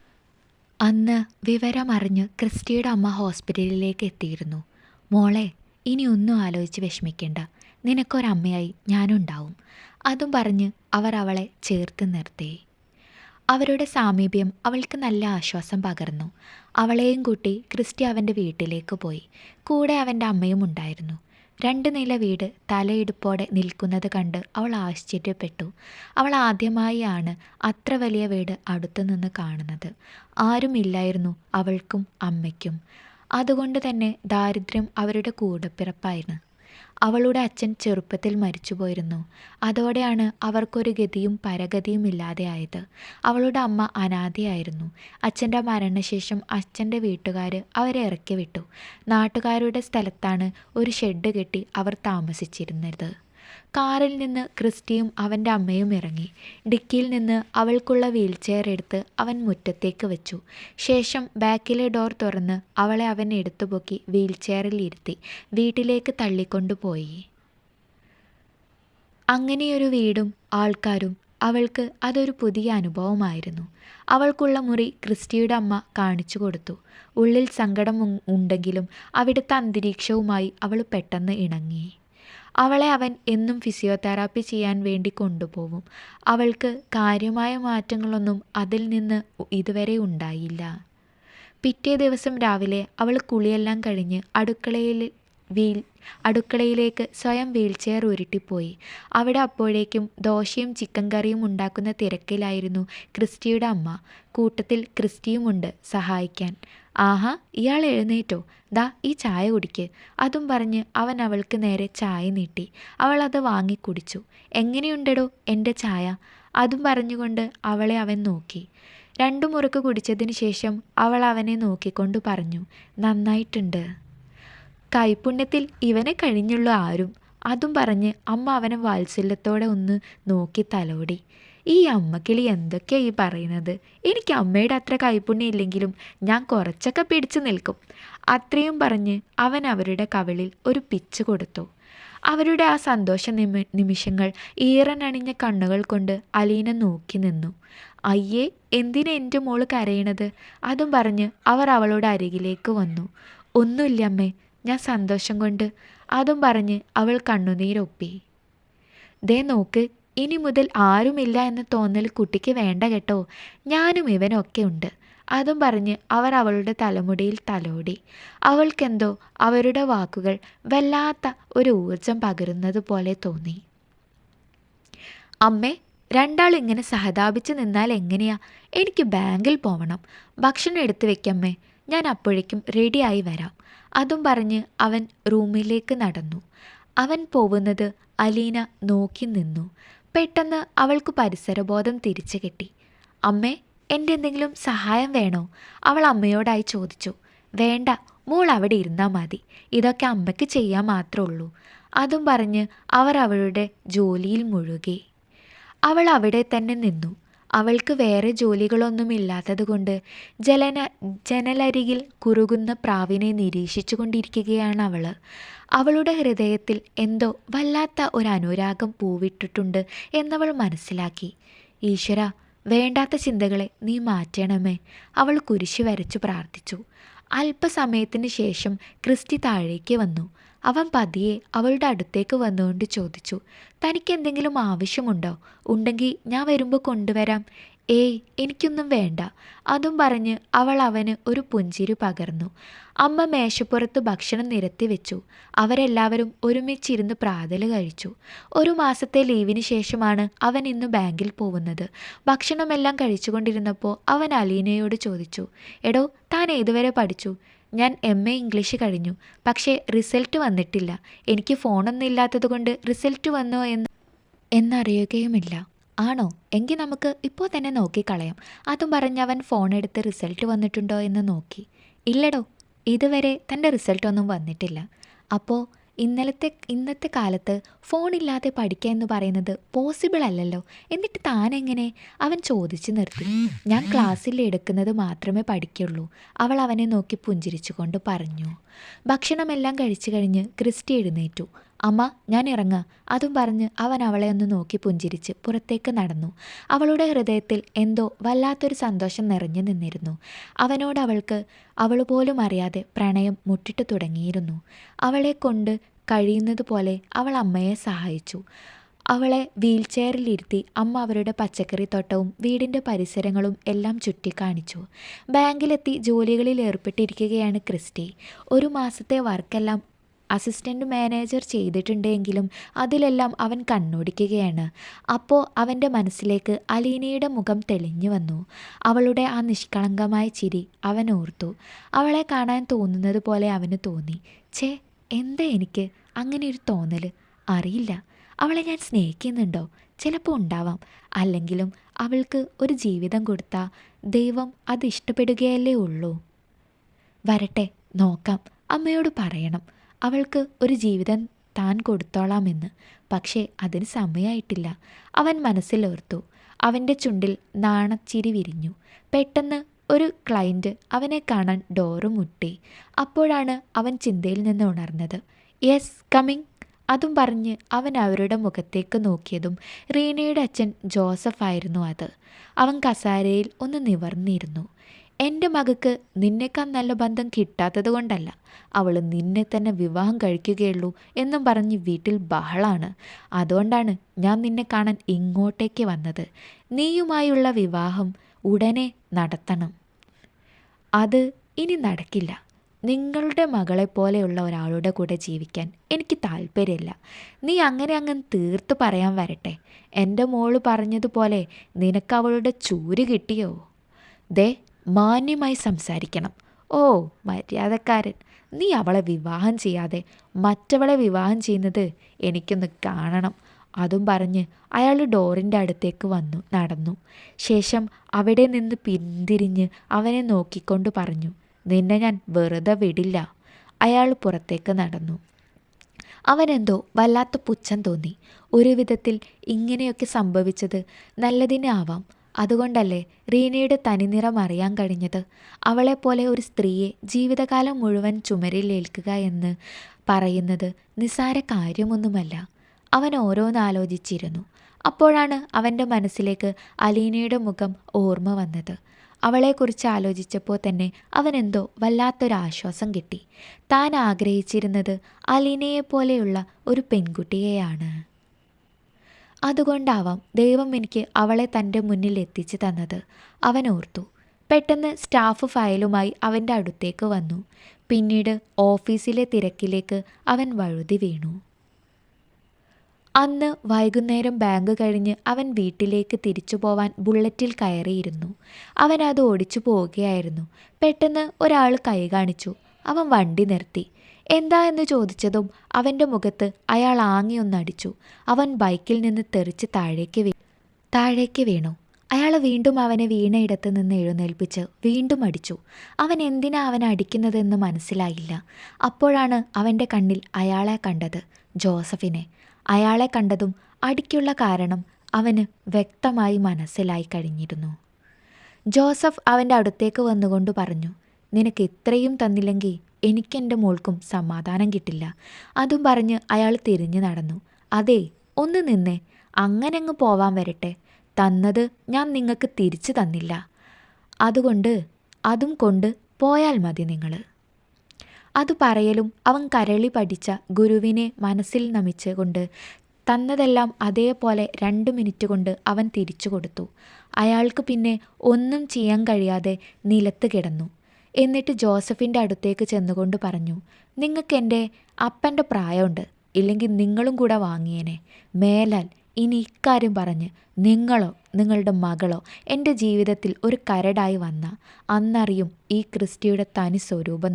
അന്ന് വിവരമറിഞ്ഞ് ക്രിസ്റ്റിയുടെ അമ്മ ഹോസ്പിറ്റലിലേക്ക് എത്തിയിരുന്നു. മോളെ, ഇനി ഒന്നും ആലോചിച്ച് വിഷമിക്കേണ്ട. നിനക്കൊരമ്മയായി ഞാനുണ്ടാവും. അതും പറഞ്ഞ് അവർ അവളെ ചേർത്ത് നിർത്തി. അവരുടെ സാമീപ്യം അവൾക്ക് നല്ല ആശ്വാസം പകർന്നു. അവളെയും കൂട്ടി ക്രിസ്റ്റി അവൻ്റെ വീട്ടിലേക്ക് പോയി. കൂടെ അവൻ്റെ അമ്മയും ഉണ്ടായിരുന്നു. 2 നില വീട് തലയിടുപ്പോടെ നിൽക്കുന്നത് കണ്ട് അവൾ ആശ്ചര്യപ്പെട്ടു. അവൾ ആദ്യമായാണ് അത്ര വലിയ വീട് അടുത്തുനിന്ന് കാണുന്നത്. ആരുമില്ലായിരുന്നു അവൾക്കും അമ്മയ്ക്കും. അതുകൊണ്ട് തന്നെ ദാരിദ്ര്യം അവരുടെ കൂടപ്പിറപ്പായിരുന്നു. അവളുടെ അച്ഛൻ ചെറുപ്പത്തിൽ മരിച്ചുപോയിരുന്നു. അതോടെയാണ് അവർക്കൊരു ഗതിയും പരഗതിയും ഇല്ലാതെയായത്. അവളുടെ അമ്മ അനാഥയായിരുന്നു. അച്ഛൻ്റെ മരണശേഷം അച്ഛൻ്റെ വീട്ടുകാർ അവരെ ഇറക്കി വിട്ടു. നാട്ടുകാരുടെ സ്ഥലത്താണ് ഒരു ഷെഡ് കെട്ടി അവർ താമസിച്ചിരുന്നത്. കാറിൽ നിന്ന് ക്രിസ്റ്റിയും അവൻ്റെ അമ്മയും ഇറങ്ങി. ഡിക്കിയിൽ നിന്ന് അവൾക്കുള്ള വീൽചെയർ എടുത്ത് അവൻ മുറ്റത്തേക്ക് വെച്ചു. ശേഷം ബാക്കിലെ ഡോർ തുറന്ന് അവളെ അവൻ എടുത്തുപൊക്കി വീൽചെയറിൽ ഇരുത്തി വീട്ടിലേക്ക് തള്ളിക്കൊണ്ടുപോയി. അങ്ങനെയൊരു വീടും ആൾക്കാരും അവൾക്ക് അതൊരു പുതിയ അനുഭവമായിരുന്നു. അവൾക്കുള്ള മുറി ക്രിസ്റ്റിയുടെ അമ്മ കാണിച്ചു കൊടുത്തു. ഉള്ളിൽ സങ്കടം ഉണ്ടെങ്കിലും അവിടുത്തെ അന്തരീക്ഷവുമായി അവൾ പെട്ടെന്ന് ഇണങ്ങി. അവളെ അവൻ എന്നും ഫിസിയോതെറാപ്പി ചെയ്യാൻ വേണ്ടി കൊണ്ടുപോകും. അവൾക്ക് കാര്യമായ മാറ്റങ്ങളൊന്നും അതിൽ നിന്ന് ഇതുവരെ ഉണ്ടായില്ല. പിറ്റേ ദിവസം രാവിലെ അവൾ കുളിയെല്ലാം കഴിഞ്ഞ് അടുക്കളയിലേക്ക് സ്വയം വീൽചെയർ ഉരുട്ടിപ്പോയി. അവിടെ അപ്പോഴേക്കും ദോശയും ചിക്കൻ കറിയും ഉണ്ടാക്കുന്ന തിരക്കിലായിരുന്നു ക്രിസ്റ്റിയുടെ അമ്മ. കൂട്ടത്തിൽ ക്രിസ്റ്റിയുമുണ്ട് സഹായിക്കാൻ. ആഹാ, ഇയാൾ എഴുന്നേറ്റോ? ദാ ഈ ചായ കുടിക്ക്. അതും പറഞ്ഞ് അവൻ അവൾക്ക് നേരെ ചായ നീട്ടി. അവൾ അത് വാങ്ങി കുടിച്ചു. എങ്ങനെയുണ്ടെടോ എൻ്റെ ചായ? അതും പറഞ്ഞുകൊണ്ട് അവളെ അവൻ നോക്കി. 2 മുറുക്ക് കുടിച്ചതിന് ശേഷം അവൾ അവനെ നോക്കിക്കൊണ്ട് പറഞ്ഞു, നന്നായിട്ടുണ്ട്. കൈപുണ്യത്തിൽ ഇവനെ കഴിഞ്ഞുള്ളൂ ആരും. അതും പറഞ്ഞ് അമ്മ അവനെ വാത്സല്യത്തോടെ ഒന്ന് നോക്കി തലോടി. ഈ അമ്മക്കിളി എന്തൊക്കെയാ ഈ പറയുന്നത്? എനിക്ക് അമ്മയുടെ അത്ര കൈപുണ്യം ഇല്ലെങ്കിലും ഞാൻ കുറച്ചൊക്കെ പിടിച്ചു നിൽക്കും. അത്രയും പറഞ്ഞ് അവൻ അവരുടെ കവിളിൽ ഒരു പിച്ച് കൊടുത്തു. അവരുടെ ആ സന്തോഷ നിമിഷങ്ങൾ ഈറനണിഞ്ഞ കണ്ണുകൾ കൊണ്ട് അലീന നോക്കി നിന്നു. അയ്യേ, എന്തിനാ എൻ്റെ മോള് കരയണത്? അതും പറഞ്ഞ് അവർ അവളുടെ അരികിലേക്ക് വന്നു. ഒന്നുമില്ല അമ്മേ, ഞാൻ സന്തോഷം കൊണ്ട്. അതും പറഞ്ഞ് അവൾ കണ്ണുനീരൊപ്പി. ദേ നോക്ക്, ഇനി മുതൽ ആരുമില്ല എന്ന തോന്നൽ കുട്ടിക്ക് വേണ്ട കേട്ടോ. ഞാനും ഇവനൊക്കെ ഉണ്ട്. അതും പറഞ്ഞ് അവർ അവളുടെ തലമുടിയിൽ തലോടി. അവൾക്കെന്തോ അവരുടെ വാക്കുകൾ വല്ലാത്ത ഒരു ഊർജം പകരുന്നത് പോലെ തോന്നി. അമ്മേ, 2 ഇങ്ങനെ സഹതാപിച്ച് നിന്നാൽ എങ്ങനെയാ? എനിക്ക് ബാങ്കിൽ പോവണം. ഭക്ഷണം എടുത്തു വെക്കമ്മേ, ഞാൻ അപ്പോഴേക്കും റെഡിയായി വരാം. അതും പറഞ്ഞ് അവൻ റൂമിലേക്ക് നടന്നു. അവൻ പോകുന്നത് അലീന നോക്കി നിന്നു. പെട്ടെന്ന് അവൾക്ക് പരിസരബോധം തിരിച്ചു കിട്ടി. അമ്മേ, എൻ്റെ എന്തെങ്കിലും സഹായം വേണോ? അവൾ അമ്മയോടായി ചോദിച്ചു. വേണ്ട, മോൾ അവിടെ ഇരുന്നാൽ മതി. ഇതൊക്കെ അമ്മയ്ക്ക് ചെയ്യാൻ മാത്രമേ ഉള്ളൂ. അതും പറഞ്ഞ് അവർ അവളുടെ ജോലിയിൽ മുഴുകി. അവൾ അവിടെ തന്നെ നിന്നു. അവൾക്ക് വേറെ ജോലികളൊന്നുമില്ലാത്തതുകൊണ്ട് ജനലരികിൽ കുറുകുന്ന പ്രാവിനെ നിരീക്ഷിച്ചു കൊണ്ടിരിക്കുകയാണ് അവൾ. അവളുടെ ഹൃദയത്തിൽ എന്തോ വല്ലാത്ത ഒരു അനുരാഗം പൂവിട്ടിട്ടുണ്ട് എന്നവൾ മനസ്സിലാക്കി. ഈശ്വര, വേണ്ടാത്ത ചിന്തകളെ നീ മാറ്റണമേ, അവൾ കുരിശ് വരച്ചു പ്രാർത്ഥിച്ചു. അല്പസമയത്തിന് ശേഷം ക്രിസ്റ്റി താഴേക്ക് വന്നു. അവൻ പതിയെ അവളുടെ അടുത്തേക്ക് വന്നുകൊണ്ട് ചോദിച്ചു, തനിക്ക് എന്തെങ്കിലും ആവശ്യമുണ്ടോ? ഉണ്ടെങ്കിൽ ഞാൻ വരുമ്പോൾ കൊണ്ടുവരാം. ഏയ്, എനിക്കൊന്നും വേണ്ട. അതും പറഞ്ഞ് അവൾ അവന് ഒരു പുഞ്ചിരി പകർന്നു. അമ്മ മേശപ്പുറത്ത് ഭക്ഷണം നിരത്തി വെച്ചു. അവരെല്ലാവരും ഒരുമിച്ചിരുന്ന് പ്രാതൽ കഴിച്ചു. 1 മാസത്തെ ലീവിന് ശേഷമാണ് അവൻ ഇന്ന് ബാങ്കിൽ പോകുന്നത്. ഭക്ഷണമെല്ലാം കഴിച്ചുകൊണ്ടിരുന്നപ്പോൾ അവൻ അലീനയോട് ചോദിച്ചു, എടോ, താൻ ഏതുവരെ പഠിച്ചു? ഞാൻ MA ഇംഗ്ലീഷ് കഴിഞ്ഞു. പക്ഷേ റിസൾട്ട് വന്നിട്ടില്ല. എനിക്ക് ഫോണൊന്നും ഇല്ലാത്തതുകൊണ്ട് റിസൾട്ട് വന്നോ എന്നറിയുകയുമില്ല. ആണോ? എങ്കിൽ നമുക്ക് ഇപ്പോൾ തന്നെ നോക്കിക്കളയാം. അതും പറഞ്ഞ് അവൻ ഫോണെടുത്ത് റിസൾട്ട് വന്നിട്ടുണ്ടോ എന്ന് നോക്കി. ഇല്ലടോ, ഇതുവരെ തൻ്റെ റിസൾട്ടൊന്നും വന്നിട്ടില്ല. അപ്പോൾ ഇന്നത്തെ കാലത്ത് ഫോണില്ലാതെ പഠിക്കുക എന്ന് പറയുന്നത് പോസിബിൾ അല്ലല്ലോ. എന്നിട്ട് താനെങ്ങനെ? അവൻ ചോദിച്ചു നിർത്തി. ഞാൻ ക്ലാസ്സിൽ എടുക്കുന്നത് മാത്രമേ പഠിക്കുള്ളൂ. അവൾ അവനെ നോക്കി പുഞ്ചിരിച്ചുകൊണ്ട് പറഞ്ഞു. ഭക്ഷണമെല്ലാം കഴിച്ചു കഴിഞ്ഞ് ക്രിസ്റ്റി എഴുന്നേറ്റു. അമ്മ, ഞാൻ ഇറങ്ങാം. അതും പറഞ്ഞ് അവൻ അവളെ ഒന്ന് നോക്കി പുഞ്ചിരിച്ച് പുറത്തേക്ക് നടന്നു. അവളുടെ ഹൃദയത്തിൽ എന്തോ വല്ലാത്തൊരു സന്തോഷം നിറഞ്ഞു നിന്നിരുന്നു. അവനോട് അവൾ പോലും അറിയാതെ പ്രണയം മുട്ടിട്ട് തുടങ്ങിയിരുന്നു. അവളെ കൊണ്ട് കഴിയുന്നത് പോലെ അവൾ അമ്മയെ സഹായിച്ചു. അവളെ വീൽചെയറിലിരുത്തി അമ്മ അവരുടെ പച്ചക്കറിത്തോട്ടവും വീടിൻ്റെ പരിസരങ്ങളും എല്ലാം ചുറ്റിക്കാണിച്ചു. ബാങ്കിലെത്തി ജോലികളിൽ ഏർപ്പെട്ടിരിക്കുകയാണ് ക്രിസ്റ്റി. 1 മാസത്തെ വർക്കെല്ലാം അസിസ്റ്റൻ്റ് മാനേജർ ചെയ്തിട്ടുണ്ടെങ്കിലും അതിലെല്ലാം അവൻ കണ്ണോടിക്കുകയാണ്. അപ്പോൾ അവൻ്റെ മനസ്സിലേക്ക് അലീനയുടെ മുഖം തെളിഞ്ഞു വന്നു. അവളുടെ ആ നിഷ്കളങ്കമായ ചിരി അവൻ ഓർത്തു. അവളെ കാണാൻ തോന്നുന്നത് പോലെ അവന് തോന്നി. ഛേ, എന്താ എനിക്ക് അങ്ങനെ ഒരു തോന്നൽ? അറിയില്ല. അവളെ ഞാൻ സ്നേഹിക്കുന്നുണ്ടോ? ചിലപ്പോൾ ഉണ്ടാവാം. അല്ലെങ്കിലും അവൾക്ക് ഒരു ജീവിതം കൊടുത്താൽ ദൈവം അത് ഇഷ്ടപ്പെടുകയല്ലേ ഉള്ളൂ. വരട്ടെ, നോക്കാം. അമ്മയോട് പറയണം അവൾക്ക് ഒരു ജീവിതം താൻ കൊടുത്തോളാമെന്ന്. പക്ഷേ അതിന് സമയമായിട്ടില്ല. അവൻ മനസ്സിലോർത്തു. അവൻ്റെ ചുണ്ടിൽ നാണച്ചിരി വിരിഞ്ഞു. പെട്ടെന്ന് ഒരു ക്ലയൻറ്റ് അവനെ കാണാൻ ഡോറ് മുട്ടി. അപ്പോഴാണ് അവൻ ചിന്തയിൽ നിന്ന് ഉണർന്നത്. Yes, coming. അതും പറഞ്ഞ് അവൻ അവരുടെ മുഖത്തേക്ക് നോക്കിയതും റീനയുടെ അച്ഛൻ ജോസഫ് ആയിരുന്നു അത്. അവൻ കസാരയിൽ ഒന്ന് നിവർന്നിരുന്നു. എൻ്റെ മകൾക്ക് നിന്നേക്കാൾ നല്ല ബന്ധം കിട്ടാത്തത് കൊണ്ടല്ല, അവൾ നിന്നെ തന്നെ വിവാഹം കഴിക്കുകയുള്ളൂ എന്നും പറഞ്ഞ് വീട്ടിൽ ബഹളാണ്. അതുകൊണ്ടാണ് ഞാൻ നിന്നെ കാണാൻ ഇങ്ങോട്ടേക്ക് വന്നത്. നീയുമായുള്ള വിവാഹം ഉടനെ നടത്തണം. അത് ഇനി നടക്കില്ല. നിങ്ങളുടെ മകളെപ്പോലെയുള്ള ഒരാളുടെ കൂടെ ജീവിക്കാൻ എനിക്ക് താല്പര്യമില്ല. നീ അങ്ങനെ തീർത്ത് പറയാൻ വരട്ടെ. എൻ്റെ മോള് പറഞ്ഞതുപോലെ നിനക്ക് അവളുടെ ചൂര് കിട്ടിയോ? ദേ, മാന്യമായി സംസാരിക്കണം. ഓ മര്യാദക്കാരൻ. നീ അവളെ വിവാഹം ചെയ്യാതെ മറ്റവളെ വിവാഹം ചെയ്യുന്നത് എനിക്കൊന്ന് കാണണം. അതും പറഞ്ഞ് അയാൾ ഡോറിൻ്റെ അടുത്തേക്ക് നടന്നു. ശേഷം അവിടെ നിന്ന് പിന്തിരിഞ്ഞ് അവനെ നോക്കിക്കൊണ്ട് പറഞ്ഞു, നിന്നെ ഞാൻ വെറുതെ വിടില്ല. അയാൾ പുറത്തേക്ക് നടന്നു. അവനെന്തോ വല്ലാത്ത പുച്ഛം തോന്നി. ഒരു വിധത്തിൽ ഇങ്ങനെയൊക്കെ സംഭവിച്ചത് നല്ലതിനാവാം. അതുകൊണ്ടല്ലേ റീനയുടെ തനിനിറം അറിയാൻ കഴിഞ്ഞത്. അവളെപ്പോലെ ഒരു സ്ത്രീയെ ജീവിതകാലം മുഴുവൻ ചുമരിലേൽക്കുക എന്ന് പറയുന്നത് നിസ്സാര കാര്യമൊന്നുമല്ല. അവൻ ഓരോന്നാലോചിച്ചിരുന്നു. അപ്പോഴാണ് അവൻ്റെ മനസ്സിലേക്ക് അലീനയുടെ മുഖം ഓർമ്മ വന്നത്. അവളെക്കുറിച്ച് ആലോചിച്ചപ്പോൾ തന്നെ അവനെന്തോ വല്ലാത്തൊരാശ്വാസം കിട്ടി. താൻ ആഗ്രഹിച്ചിരുന്നത് അലീനയെപ്പോലെയുള്ള ഒരു പെൺകുട്ടിയെയാണ്. അതുകൊണ്ടാവാം ദൈവം എനിക്ക് അവളെ തൻ്റെ മുന്നിൽ എത്തിച്ചു തന്നത്, അവൻ ഓർത്തു. പെട്ടെന്ന് സ്റ്റാഫ് ഫയലുമായി അവൻ്റെ അടുത്തേക്ക് വന്നു. പിന്നീട് ഓഫീസിലെ തിരക്കിലേക്ക് അവൻ വഴുതി വീണു. അന്ന് വൈകുന്നേരം ബാങ്ക് കഴിഞ്ഞ് അവൻ വീട്ടിലേക്ക് തിരിച്ചു പോവാൻ ബുള്ളറ്റിൽ കയറിയിരുന്നു. അവൻ അത് ഓടിച്ചു പോവുകയായിരുന്നു. പെട്ടെന്ന് ഒരാൾ കൈ കാണിച്ചു. അവൻ വണ്ടി നിർത്തി. എന്താ എന്ന് ചോദിച്ചതും അവൻ്റെ മുഖത്ത് അയാൾ ആങ്ങിയൊന്നടിച്ചു. അവൻ ബൈക്കിൽ നിന്ന് തെറിച്ച് താഴേക്ക് വീണു. അയാൾ വീണ്ടും അവനെ വീണയിടത്ത് നിന്ന് എഴുന്നേൽപ്പിച്ച് വീണ്ടും അടിച്ചു. അവൻ എന്തിനാ അവനെ അടിക്കുന്നതെന്ന് മനസ്സിലായില്ല. അപ്പോഴാണ് അവൻ്റെ കണ്ണിൽ അയാളെ കണ്ടത്, ജോസഫിനെ. അയാളെ കണ്ടതും അടിക്കുള്ള കാരണം അവന് വ്യക്തമായി മനസ്സിലായി കഴിഞ്ഞിരുന്നു. ജോസഫ് അവൻ്റെ അടുത്തേക്ക് വന്നുകൊണ്ട് പറഞ്ഞു, നിനക്ക് ഇത്രയും തന്നില്ലെങ്കിൽ എനിക്കെൻ്റെ മോൾക്കും സമാധാനം കിട്ടില്ല. അതും പറഞ്ഞ് അയാൾ തിരിഞ്ഞു നടന്നു. അതേ, ഒന്ന് നിന്നേ. അങ്ങനെങ്ങ് പോവാൻ വരട്ടെ. തന്നത് ഞാൻ നിങ്ങൾക്ക് തിരിച്ചു തന്നില്ല. അതും കൊണ്ട് പോയാൽ മതി നിങ്ങൾ. അത് പറയലും അവൻ കരളി പഠിച്ച ഗുരുവിനെ മനസ്സിൽ നമിച്ച് കൊണ്ട് തന്നതെല്ലാം അതേപോലെ 2 മിനിറ്റ് കൊണ്ട് അവൻ തിരിച്ചു കൊടുത്തു. അയാൾക്ക് പിന്നെ ഒന്നും ചെയ്യാൻ കഴിയാതെ നിലത്ത് കിടന്നു. എന്നിട്ട് ജോസഫിൻ്റെ അടുത്തേക്ക് ചെന്നുകൊണ്ട് പറഞ്ഞു, നിങ്ങൾക്ക് എൻ്റെ അപ്പൻ്റെ പ്രായമുണ്ട്, ഇല്ലെങ്കിൽ നിങ്ങളും കൂടെ വാങ്ങിയേനെ. മേലാൽ ഇനി ഇക്കാര്യം പറഞ്ഞ് നിങ്ങളോ നിങ്ങളുടെ മകളോ എൻ്റെ ജീവിതത്തിൽ ഒരു കരടായി വന്ന അന്നറിയും ഈ ക്രിസ്റ്റിയുടെ തനി സ്വരൂപം.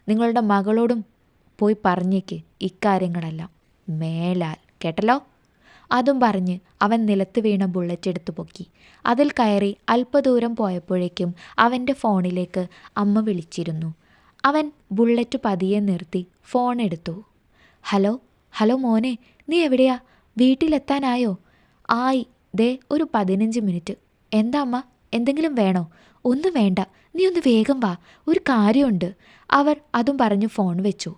നിങ്ങളുടെ മകളോടും പോയി പറഞ്ഞേക്ക് ഇക്കാര്യങ്ങളെല്ലാം. മേലാൽ, കേട്ടല്ലോ? അതും പറഞ്ഞ് അവൻ നിലത്ത് വീണ ബുള്ളറ്റ് എടുത്തു പൊക്കി. അതിൽ കയറി അല്പദൂരം പോയപ്പോഴേക്കും അവൻ്റെ ഫോണിലേക്ക് അമ്മ വിളിച്ചിരുന്നു. അവൻ ബുള്ളറ്റ് പതിയെ നിർത്തി ഫോൺ എടുത്തു. ഹലോ മോനെ, നീ എവിടെയാ? വീട്ടിലെത്താനായോ? ആയി, ദേ ഒരു 15 മിനിറ്റ്. എന്താ അമ്മ, എന്തെങ്കിലും വേണോ? ഒന്നും വേണ്ട, നീ ഒന്ന് വേഗം വാ, ഒരു കാര്യമുണ്ട്. അവർ അതും പറഞ്ഞ് ഫോൺ വെച്ചു.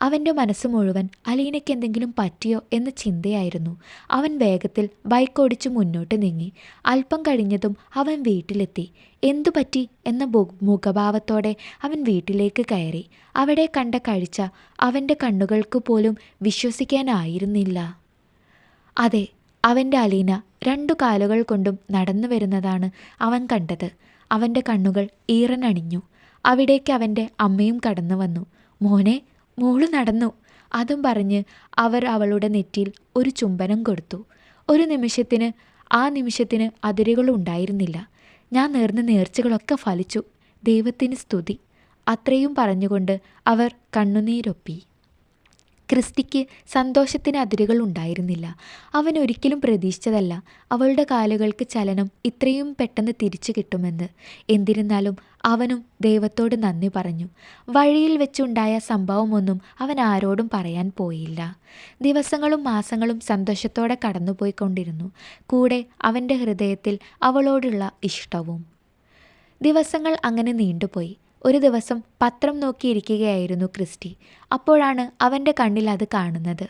അവൻ്റെ മനസ്സ് മുഴുവൻ അലീനയ്ക്ക് എന്തെങ്കിലും പറ്റിയോ എന്ന ചിന്തയായിരുന്നു. അവൻ വേഗത്തിൽ ബൈക്ക് ഓടിച്ച് മുന്നോട്ട് നീങ്ങി. അല്പം കഴിഞ്ഞതും അവൻ വീട്ടിലെത്തി. എന്തു പറ്റി എന്ന മുഖഭാവത്തോടെ അവൻ വീട്ടിലേക്ക് കയറി. അവിടെ കണ്ട കാഴ്ച അവൻ്റെ കണ്ണുകൾക്ക് പോലും വിശ്വസിക്കാനായിരുന്നില്ല. അതെ, അവൻ്റെ അലീന 2 കാലുകൾ കൊണ്ടും നടന്നു വരുന്നതാണ് അവൻ കണ്ടത്. അവൻ്റെ കണ്ണുകൾ ഈറനണിഞ്ഞു. അവിടേക്ക് അവൻ്റെ അമ്മയും കടന്നു വന്നു. മോനെ, മോള് നടന്നു. അതും പറഞ്ഞ് അവർ അവളുടെ നെറ്റിയിൽ ഒരു ചുംബനം കൊടുത്തു. ആ നിമിഷത്തിന് അതിരുകളുണ്ടായിരുന്നില്ല. ഞാൻ നേർന്ന നേർച്ചകളൊക്കെ ഫലിച്ചു. ദൈവത്തിന് സ്തുതി. അത്രയും പറഞ്ഞുകൊണ്ട് അവർ കണ്ണുനീരൊപ്പി. ക്രിസ്റ്റിക്ക് സന്തോഷത്തിന് അതിരുകൾ ഉണ്ടായിരുന്നില്ല. അവൻ ഒരിക്കലും പ്രതീക്ഷിച്ചതല്ല അവളുടെ കാലുകൾക്ക് ചലനം ഇത്രയും പെട്ടെന്ന് തിരിച്ചു കിട്ടുമെന്ന്. എന്നിരുന്നാലും അവനും ദൈവത്തോട് നന്ദി പറഞ്ഞു. വഴിയിൽ വെച്ചുണ്ടായ സംഭവമൊന്നും അവൻ ആരോടും പറയാൻ പോയില്ല. ദിവസങ്ങളും മാസങ്ങളും സന്തോഷത്തോടെ കടന്നുപോയിക്കൊണ്ടിരുന്നു. കൂടെ അവൻ്റെ ഹൃദയത്തിൽ അവളോടുള്ള ഇഷ്ടവും. ദിവസങ്ങൾ അങ്ങനെ നീണ്ടുപോയി. ഒരു ദിവസം പത്രം നോക്കിയിരിക്കുകയായിരുന്നു ക്രിസ്റ്റി. അപ്പോഴാണ് അവൻ്റെ കണ്ണിൽ അത് കാണുന്നത്.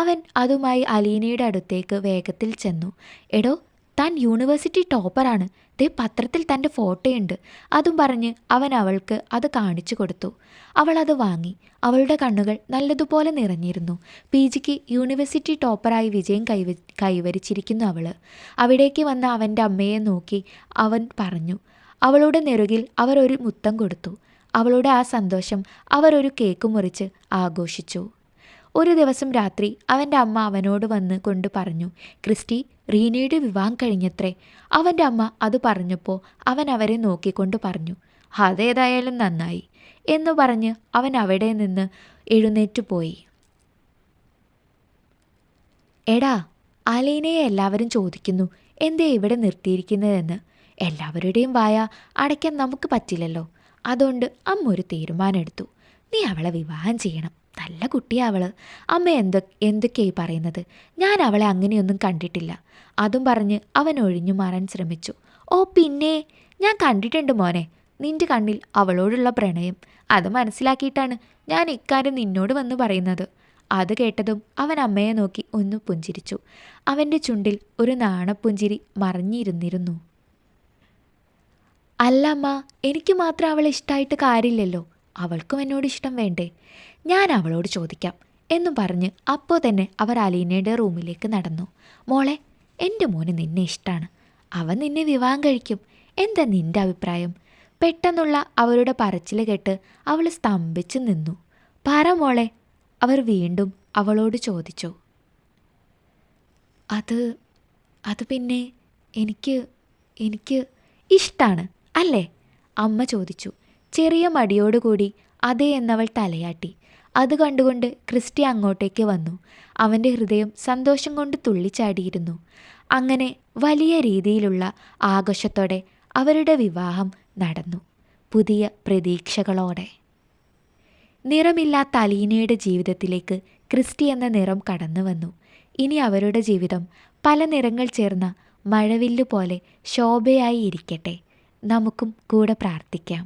അവൻ അതുമായി അലീനയുടെ അടുത്തേക്ക് വേഗത്തിൽ ചെന്നു. എടോ, താൻ യൂണിവേഴ്സിറ്റി ടോപ്പറാണ്. ദേ പത്രത്തിൽ തൻ്റെ ഫോട്ടോയുണ്ട്. അതും പറഞ്ഞ് അവൻ അവൾക്ക് അത് കാണിച്ചു കൊടുത്തു. അവൾ അത് വാങ്ങി. അവളുടെ കണ്ണുകൾ നല്ലതുപോലെ നിറഞ്ഞിരുന്നു. PGക്ക് യൂണിവേഴ്സിറ്റി ടോപ്പറായി വിജയം കൈവരിച്ചിരിക്കുന്നു അവൾ. അവിടേക്ക് വന്ന അവൻ്റെ അമ്മയെ നോക്കി അവൻ പറഞ്ഞു. അവളുടെ നെറുകിൽ അവർ ഒരു മുത്തം കൊടുത്തു. അവളുടെ ആ സന്തോഷം അവർ ഒരു കേക്ക് മുറിച്ച് ആഘോഷിച്ചു. ഒരു ദിവസം രാത്രി അവൻ്റെ അമ്മ അവനോട് വന്ന് കൊണ്ട് പറഞ്ഞു, ക്രിസ്റ്റി, റീനയുടെ വിവാഹം കഴിഞ്ഞത്രേ. അവൻ്റെ അമ്മ അത് പറഞ്ഞപ്പോൾ അവൻ അവരെ നോക്കിക്കൊണ്ട് പറഞ്ഞു, അതേതായാലും നന്നായി എന്നു പറഞ്ഞ് അവൻ അവിടെ നിന്ന് എഴുന്നേറ്റു പോയി. എടാ, അലീനയെ എല്ലാവരും ചോദിക്കുന്നു എന്തേ ഇവിടെ നിർത്തിയിരിക്കുന്നതെന്ന്. എല്ലാവരുടെയും വായ അടയ്ക്കാൻ നമുക്ക് പറ്റില്ലല്ലോ. അതുകൊണ്ട് അമ്മ ഒരു തീരുമാനമെടുത്തു. നീ അവളെ വിവാഹം ചെയ്യണം. നല്ല കുട്ടിയാ അവൾ. അമ്മ എന്തൊക്കെയായി പറയുന്നത്? ഞാൻ അവളെ അങ്ങനെയൊന്നും കണ്ടിട്ടില്ല. അതും പറഞ്ഞ് അവൻ ഒഴിഞ്ഞു മാറാൻ ശ്രമിച്ചു. ഓ പിന്നെ, ഞാൻ കണ്ടിട്ടുണ്ട് മോനെ, നിന്റെ കണ്ണിൽ അവളോടുള്ള പ്രണയം. അത് മനസ്സിലാക്കിയിട്ടാണ് ഞാൻ ഇക്കാര്യം നിന്നോട് വന്ന് പറയുന്നത്. അത് കേട്ടതും അവൻ അമ്മയെ നോക്കി ഒന്ന് പുഞ്ചിരിച്ചു. അവൻ്റെ ചുണ്ടിൽ ഒരു നാണപ്പുഞ്ചിരി മറഞ്ഞിരുന്നിരുന്നു. അല്ല അമ്മ, എനിക്ക് മാത്രം അവളെ ഇഷ്ടമായിട്ട് കാര്യമില്ലല്ലോ. അവൾക്കും എന്നോട് ഇഷ്ടം വേണ്ടേ? ഞാൻ അവളോട് ചോദിക്കാം എന്നും പറഞ്ഞ് അപ്പോൾ തന്നെ അവർ അലീനയുടെ റൂമിലേക്ക് നടന്നു. മോളെ, എൻ്റെ മോന് നിന്നെ ഇഷ്ടമാണ്. അവൻ നിന്നെ വിവാഹം കഴിക്കും. എന്താ നിൻ്റെ അഭിപ്രായം? പെട്ടെന്നുള്ള അവരുടെ പറച്ചിൽ കേട്ട് അവൾ സ്തംഭിച്ചു നിന്നു. പറ മോളെ, അവർ വീണ്ടും അവളോട് ചോദിച്ചു. അത് പിന്നെ എനിക്ക് ഇഷ്ടാണ് അല്ലേ? അമ്മ ചോദിച്ചു. ചെറിയ മടിയോടുകൂടി അതേ എന്നവൾ തലയാട്ടി. അത് കണ്ടുകൊണ്ട് ക്രിസ്റ്റി അങ്ങോട്ടേക്ക് വന്നു. അവൻ്റെ ഹൃദയം സന്തോഷം കൊണ്ട് തുള്ളിച്ചാടിയിരുന്നു. അങ്ങനെ വലിയ രീതിയിലുള്ള ആഘോഷത്തോടെ അവരുടെ വിവാഹം നടന്നു. പുതിയ പ്രതീക്ഷകളോടെ. നിറമില്ലാത്ത അലീനയുടെ ജീവിതത്തിലേക്ക് ക്രിസ്റ്റി എന്ന നിറം കടന്നു വന്നു. ഇനി അവരുടെ ജീവിതം പല നിറങ്ങൾ ചേർന്ന മഴവില്ല് പോലെ ശോഭയായി ഇരിക്കട്ടെ. നമുക്കും കൂടെ പ്രാർത്ഥിക്കാം.